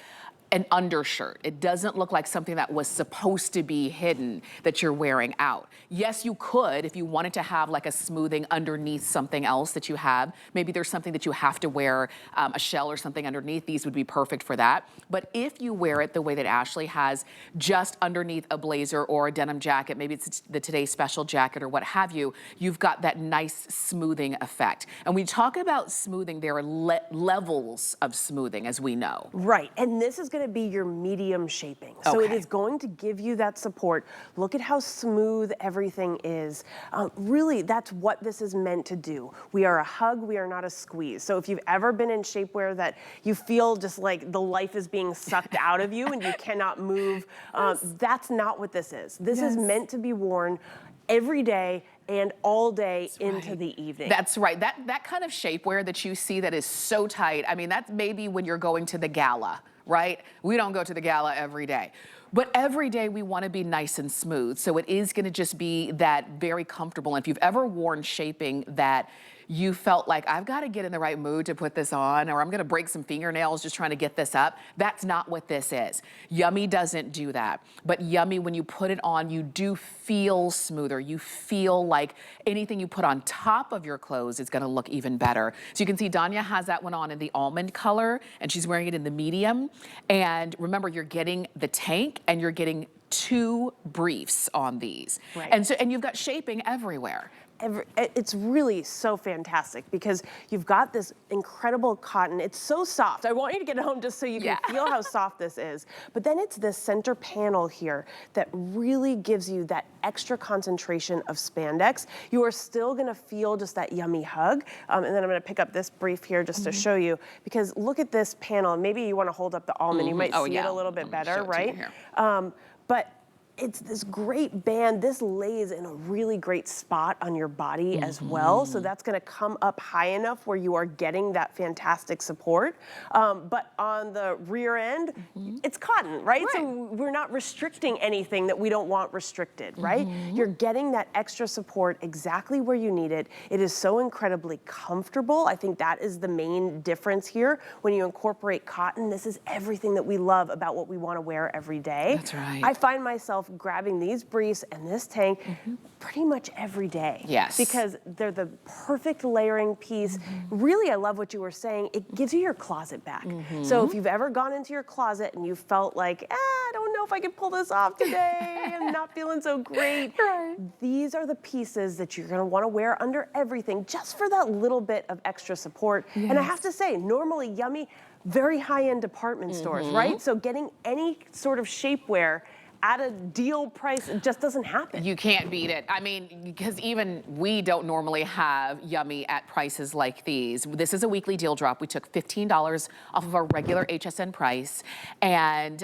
an undershirt. It doesn't look like something that was supposed to be hidden that you're wearing out. Yes, you could, if you wanted to have like a smoothing underneath something else that you have. Maybe there's something that you have to wear, a shell or something underneath. These would be perfect for that. But if you wear it the way that Ashley has, just underneath a blazer or a denim jacket, maybe it's the Today Special jacket or what have you, you've got that nice smoothing effect. And we talk about smoothing, there are levels of smoothing, as we know. Right, and this is going to be your medium shaping. So it is going to give you that support. Look at how smooth everything is. Really, that's what this is meant to do. We are a hug, we are not a squeeze. So if you've ever been in shapewear that you feel just like the life is being sucked out of you and you cannot move, that's not what this is. This is meant to be worn every day and all day into the evening. That's right. That kind of shapewear that you see that is so tight, I mean, that's maybe when you're going to the gala, right? We don't go to the gala every day. But every day we want to be nice and smooth. So it is going to just be that very comfortable. And if you've ever worn shaping that you felt like, I've got to get in the right mood to put this on, or I'm going to break some fingernails just trying to get this up, that's not what this is. Yummy doesn't do that. But Yummy, when you put it on, you do feel smoother. You feel like anything you put on top of your clothes is going to look even better. So you can see Danya has that one on in the almond color, and she's wearing it in the medium. And remember, you're getting the tank and you're getting 2 briefs on these. Right. And you've got shaping everywhere. It's really so fantastic because you've got this incredible cotton. It's so soft. I want you to get it home just so you can feel how soft this is. But then it's this center panel here that really gives you that extra concentration of spandex. You are still gonna feel just that yummy hug. And then I'm gonna pick up this brief here just to show you, because look at this panel. Maybe you wanna hold up the almond. You might see it a little bit better, right? But it's this great band. This lays in a really great spot on your body as well. So that's gonna come up high enough where you are getting that fantastic support. But on the rear end, it's cotton, right? So we're not restricting anything that we don't want restricted, right? You're getting that extra support exactly where you need it. It is so incredibly comfortable. I think that is the main difference here. When you incorporate cotton, this is everything that we love about what we wanna wear every day. That's right. I find myself grabbing these briefs and this tank pretty much every day. Yes. Because they're the perfect layering piece. Really, I love what you were saying. It gives you your closet back. So if you've ever gone into your closet and you felt like, I don't know if I can pull this off today, I'm not feeling so great. These are the pieces that you're gonna wanna wear under everything, just for that little bit of extra support. And I have to say, normally Yummy, very high-end department stores, right? So getting any sort of shapewear at a deal price, it just doesn't happen. You can't beat it. I mean, because even we don't normally have Yummy at prices like these. This is a weekly deal drop. We took $15 off of our regular HSN price, and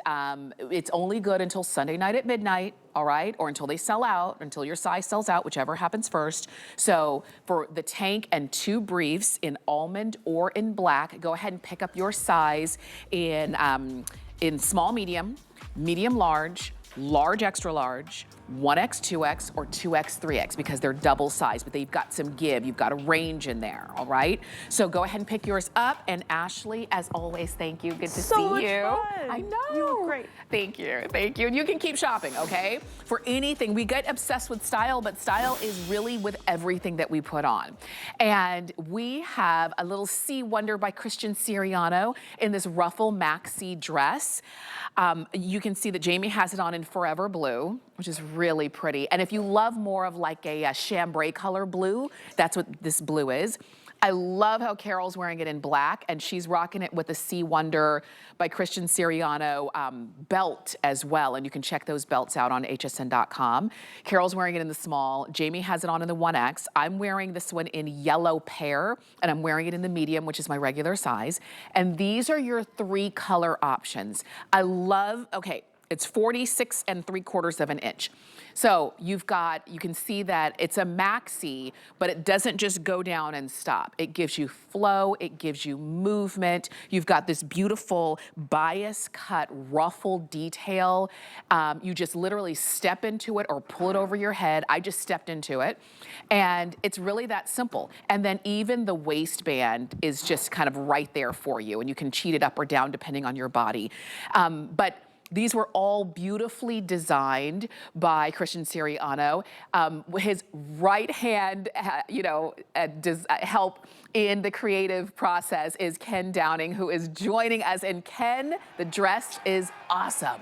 it's only good until Sunday night at midnight, all right? Or until they sell out, until your size sells out, whichever happens first. So for the tank and 2 briefs in almond or in black, go ahead and pick up your size in small, medium, medium large, large extra large, 1X, 2X, or 2X, 3X, because they're double size, but they've got some give. You've got a range in there, all right? So go ahead and pick yours up. And Ashley, as always, thank you. Good to see you. So much fun. I know. You look great. Thank you, thank you. And you can keep shopping, okay? For anything, we get obsessed with style, but style is really with everything that we put on. And we have a little Sea Wonder by Christian Siriano in this ruffle maxi dress. You can see that Jamie has it on in Forever Blue, which is really pretty. And if you love more of like a chambray color blue, that's what this blue is. I love how Carol's wearing it in black, and she's rocking it with a Sea Wonder by Christian Siriano belt as well, and you can check those belts out on hsn.com. Carol's wearing it in the small. Jamie has it on in the 1X. I'm wearing this one in yellow pear, and I'm wearing it in the medium, which is my regular size. And these are your 3 color options. I love, okay, It's 46 3/4 of an inch. So you can see that it's a maxi, but it doesn't just go down and stop. It gives you flow, it gives you movement. You've got this beautiful bias cut ruffle detail. You just literally step into it or pull it over your head. I just stepped into it. And it's really that simple. And then even the waistband is just kind of right there for you. And you can cheat it up or down depending on your body. But these were all beautifully designed by Christian Siriano. His right hand, help in the creative process is Ken Downing, who is joining us. And Ken, the dress is awesome.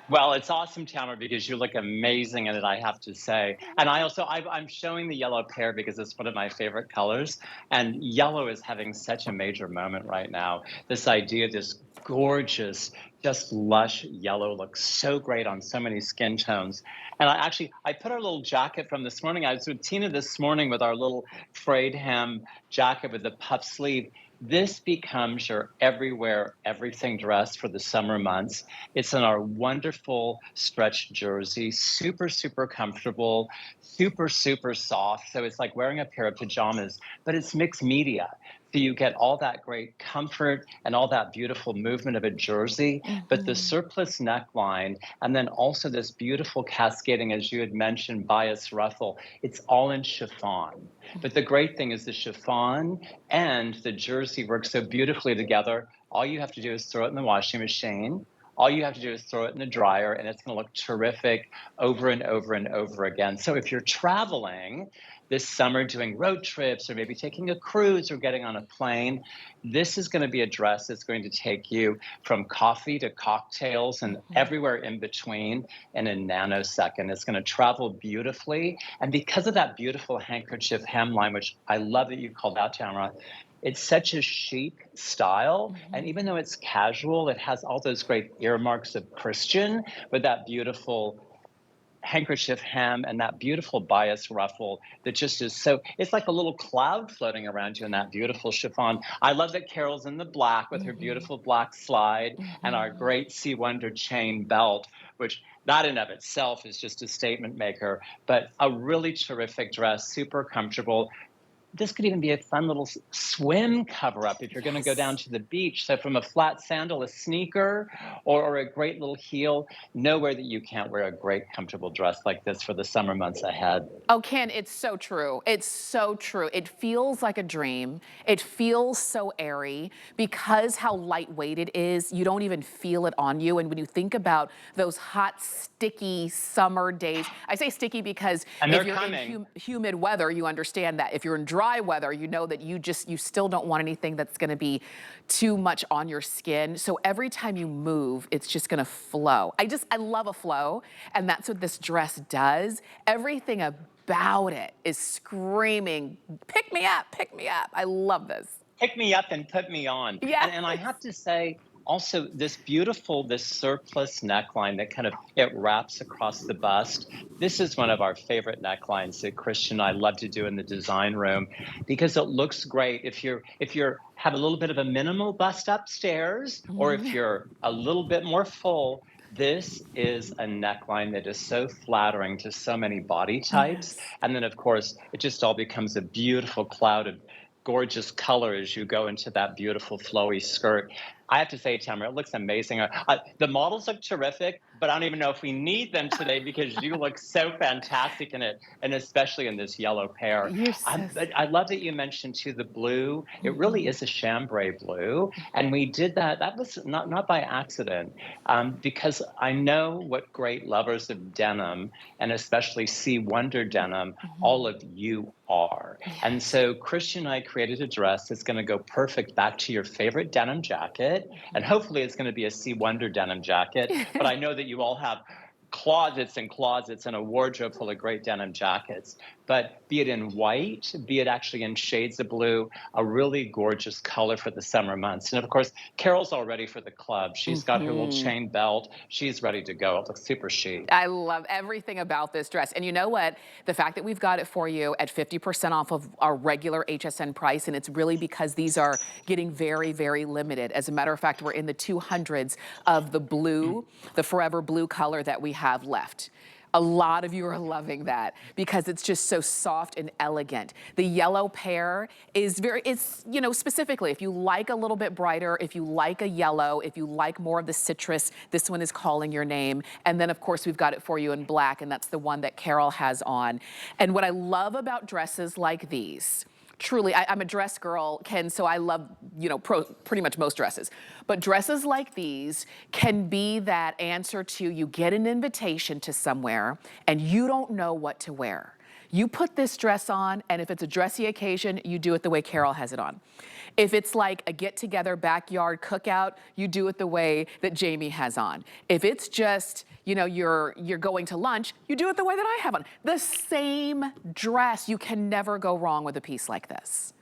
Well, it's awesome, Tamara, because you look amazing in it, I have to say. And I'm showing the yellow pair because it's one of my favorite colors. And yellow is having such a major moment right now. This idea, this gorgeous, just lush yellow looks so great on so many skin tones. And I put our little jacket from this morning. I was with Tina this morning with our little frayed hem jacket with the puff sleeve. This becomes your everywhere, everything dress for the summer months. It's in our wonderful stretch jersey, super, super comfortable, super, super soft. So it's like wearing a pair of pajamas, but it's mixed media. So you get all that great comfort and all that beautiful movement of a jersey, but the surplus neckline, and then also this beautiful cascading, as you had mentioned, bias ruffle, it's all in chiffon. But the great thing is the chiffon and the jersey work so beautifully together. All you have to do is throw it in the washing machine. All you have to do is throw it in the dryer, and it's going to look terrific over and over and over again. So if you're traveling this summer doing road trips or maybe taking a cruise or getting on a plane, this is going to be a dress that's going to take you from coffee to cocktails and everywhere in between in a nanosecond. It's going to travel beautifully. And because of that beautiful handkerchief hemline, which I love that you called out, Tamara, it's such a chic style. And even though it's casual, it has all those great earmarks of Christian with that beautiful handkerchief hem and that beautiful bias ruffle that just is so, it's like a little cloud floating around you in that beautiful chiffon. I love that Carol's in the black with her beautiful black slide and our great Sea Wonder chain belt, which that in of itself is just a statement maker, but a really terrific dress, super comfortable. This could even be a fun little swim cover-up if you're going to go down to the beach. So from a flat sandal, a sneaker, or a great little heel, nowhere that you can't wear a great comfortable dress like this for the summer months ahead. Oh, Ken, it's so true. It's so true. It feels like a dream. It feels so airy because how lightweight it is. You don't even feel it on you. And when you think about those hot, sticky summer days, I say sticky because if you're in humid weather, you understand that. If you're in dry weather, you know that you still don't want anything that's going to be too much on your skin. So every time you move, it's just going to flow. I love a flow, and that's what this dress does. Everything about it is screaming, pick me up, pick me up. I love this. Pick me up and put me on. Yes. And I have to say, also, this surplus neckline that kind of, it wraps across the bust. This is one of our favorite necklines that Christian and I love to do in the design room because it looks great if you're have a little bit of a minimal bust upstairs, or if you're a little bit more full. This is a neckline that is so flattering to so many body types. Yes. And then, of course, it just all becomes a beautiful cloud of gorgeous color as you go into that beautiful flowy skirt. I have to say, Tamara, it looks amazing. The models look terrific, but I don't even know if we need them today because you look so fantastic in it, and especially in this yellow pair. I love that you mentioned, too, the blue. It really is a chambray blue, and we did that. That was not by accident, because I know what great lovers of denim, and especially Sea Wonder denim, all of you are. And so Christian and I created a dress that's going to go perfect back to your favorite denim jacket. And hopefully it's going to be a Sea Wonder denim jacket. But I know that you all have closets and closets and a wardrobe full of great denim jackets. but be it in white, be it actually in shades of blue, a really gorgeous color for the summer months. And of course, Carol's all ready for the club. She's got her little chain belt. She's ready to go. It looks super chic. I love everything about this dress. And you know what? The fact that we've got it for you at 50% off of our regular HSN price, and it's really because these are getting very, very limited. As a matter of fact, we're in the 200s of the blue, the forever blue color that we have left. A lot of you are loving that because it's just so soft and elegant. The yellow pear is it's, you know, specifically, if you like a little bit brighter, if you like a yellow, if you like more of the citrus, this one is calling your name. And then of course we've got it for you in black, and that's the one that Carol has on. And what I love about dresses like these, truly, I'm a dress girl, Ken, so I love, you know, pretty much most dresses. But dresses like these can be that answer to you get an invitation to somewhere and you don't know what to wear. You put this dress on, and if it's a dressy occasion, you do it the way Carol has it on. If it's like a get-together backyard cookout, you do it the way that Jamie has on. If it's just, you know, you're going to lunch, you do it the way that I have on. The same dress. You can never go wrong with a piece like this.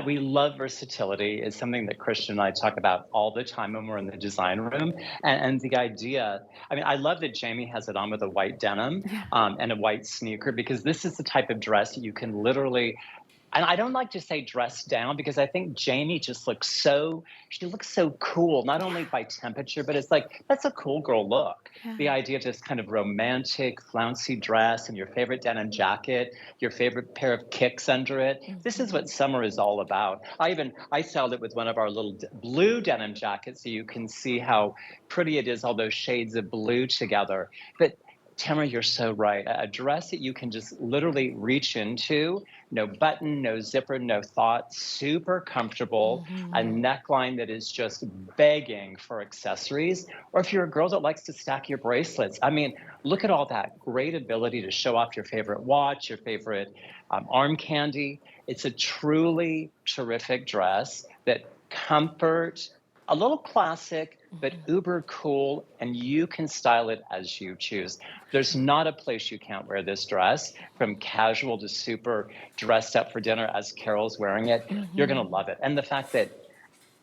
We love versatility. It's something that Christian and I talk about all the time when we're in the design room. And the idea, I mean, I love that Jamie has it on with a white denim and a white sneaker, because this is the type of dress that you can literally, and I don't like to say dress down, because I think Jamie just looks so, she looks so cool, not only by temperature, but it's like, that's a cool girl look. The idea of this kind of romantic, flouncy dress and your favorite denim jacket, your favorite pair of kicks under it. This is what summer is all about. I styled it with one of our little blue denim jackets, so you can see how pretty it is, all those shades of blue together. But Tamara, you're so right. A dress that you can just literally reach into, no button, no zipper, no thought, super comfortable, a neckline that is just begging for accessories. Or if you're a girl that likes to stack your bracelets, I mean, look at all that great ability to show off your favorite watch, your favorite arm candy. It's a truly terrific dress that comfort, a little classic, but uber cool, and you can style it as you choose. There's not a place you can't wear this dress, from casual to super dressed up for dinner as Carol's wearing it. You're gonna love it. And the fact that,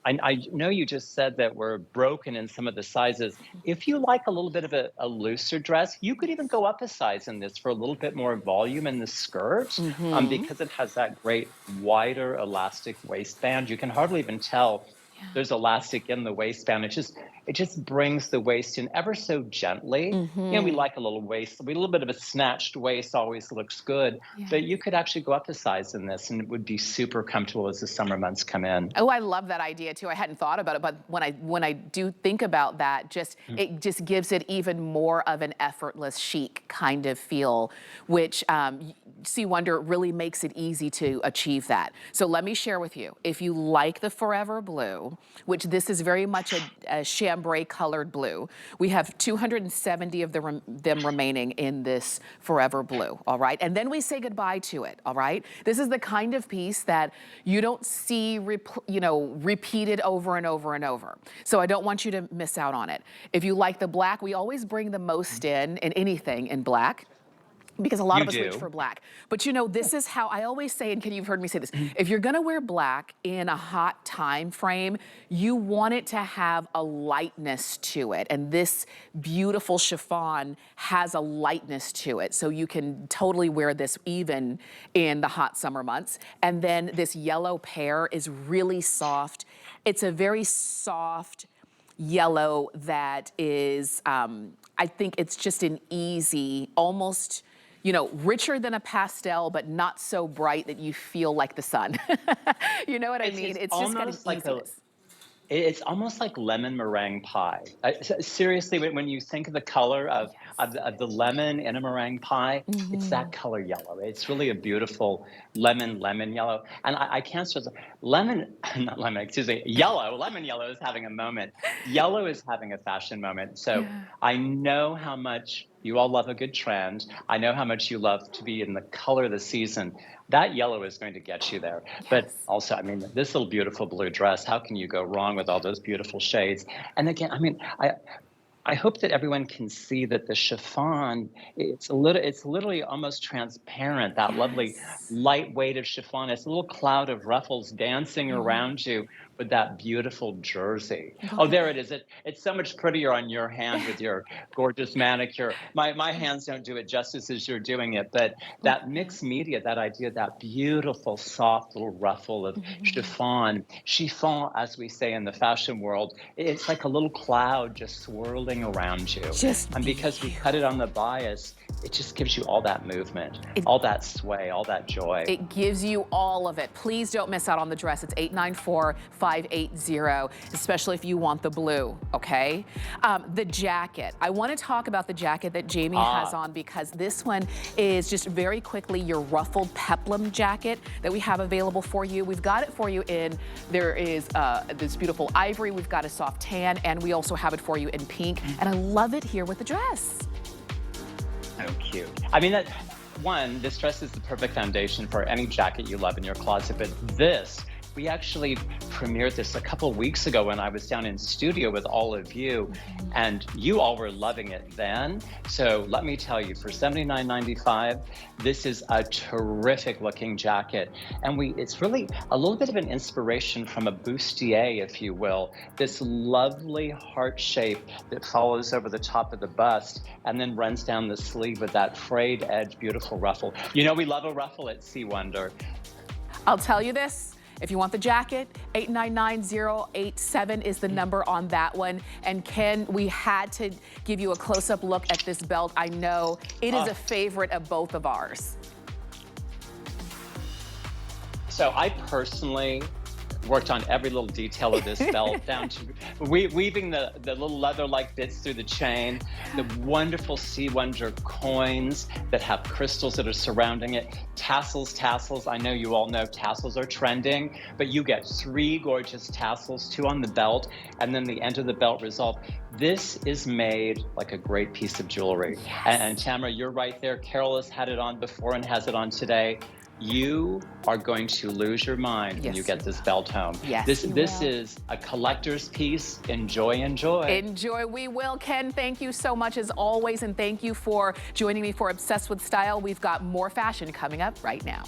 I know you just said that we're broken in some of the sizes. If you like a little bit of a looser dress, you could even go up a size in this for a little bit more volume in the skirt, because it has that great wider elastic waistband. You can hardly even tell there's elastic in the waistband. It just brings the waist in ever so gently. You know, we like a little waist. A little bit of a snatched waist always looks good. But you could actually go up a size in this, and it would be super comfortable as the summer months come in. Oh, I love that idea too. I hadn't thought about it, but when I do think about that, it just gives it even more of an effortless, chic kind of feel, which C. Wonder really makes it easy to achieve that. So let me share with you, if you like the forever blue, which this is very much a chambray colored blue, we have 270 of them remaining in this forever blue, all right? And then we say goodbye to it, all right? This is the kind of piece that you don't see repeated over and over and over. So I don't want you to miss out on it. If you like the black, we always bring the most in anything in black, because a lot of us reach for black. But you know, this is how I always say, and you've heard me say this, if you're gonna wear black in a hot time frame, you want it to have a lightness to it. And this beautiful chiffon has a lightness to it. So you can totally wear this even in the hot summer months. And then this yellow pear is really soft. It's a very soft yellow that is, I think it's just an easy, almost, you know, richer than a pastel, but not so bright that you feel like the sun. You know what I mean? It's just got an easiness. It's almost like lemon meringue pie. Seriously, when you think of the color of the lemon in a meringue pie, it's that color yellow. It's really a beautiful lemon yellow. And I can't stress, lemon yellow is having a moment. Yellow is having a fashion moment. So I know how much you all love a good trend. I know how much you love to be in the color of the season. That yellow is going to get you there. But also, I mean, this little beautiful blue dress, how can you go wrong with all those beautiful shades? And again, I mean, I hope that everyone can see that the chiffon, it's literally almost transparent, that lovely light weight of chiffon. It's a little cloud of ruffles dancing around you with that beautiful jersey. Oh, there it is. It's so much prettier on your hand with your gorgeous manicure. My hands don't do it justice as you're doing it, but that mixed media, that idea, that beautiful, soft little ruffle of chiffon, as we say in the fashion world, it's like a little cloud just swirling around you. And because we cut it on the bias, it just gives you all that movement, all that sway, all that joy. It gives you all of it. Please don't miss out on the dress. It's $894-580, especially if you want the blue, okay? The jacket. I want to talk about the jacket that Jamie has on, because this one is just very quickly your ruffled peplum jacket that we have available for you. We've got it for you in, there is this beautiful ivory, we've got a soft tan, and we also have it for you in pink. And I love it here with the dress. So cute. I mean, this dress is the perfect foundation for any jacket you love in your closet, but this, we actually premiered this a couple weeks ago when I was down in studio with all of you, and you all were loving it then. So let me tell you, for $79.95, this is a terrific looking jacket. And it's really a little bit of an inspiration from a bustier, if you will, this lovely heart shape that follows over the top of the bust and then runs down the sleeve with that frayed edge, beautiful ruffle. You know, we love a ruffle at Sea Wonder. I'll tell you this. If you want the jacket, 899-087 is the number on that one. And Ken, we had to give you a close-up look at this belt. I know it is a favorite of both of ours. So I personally worked on every little detail of this belt, down to weaving the little leather-like bits through the chain, the wonderful Sea Wonder coins that have crystals that are surrounding it, tassels. I know you all know tassels are trending, but you get 3 gorgeous tassels, 2 on the belt, and then the end of the belt resolve. This is made like a great piece of jewelry. And Tamara, you're right there. Carol has had it on before and has it on today. You are going to lose your mind when you get this belt home. This is a collector's piece. Enjoy, enjoy. Enjoy, we will. Ken, thank you so much as always, and thank you for joining me for Obsessed with Style. We've got more fashion coming up right now.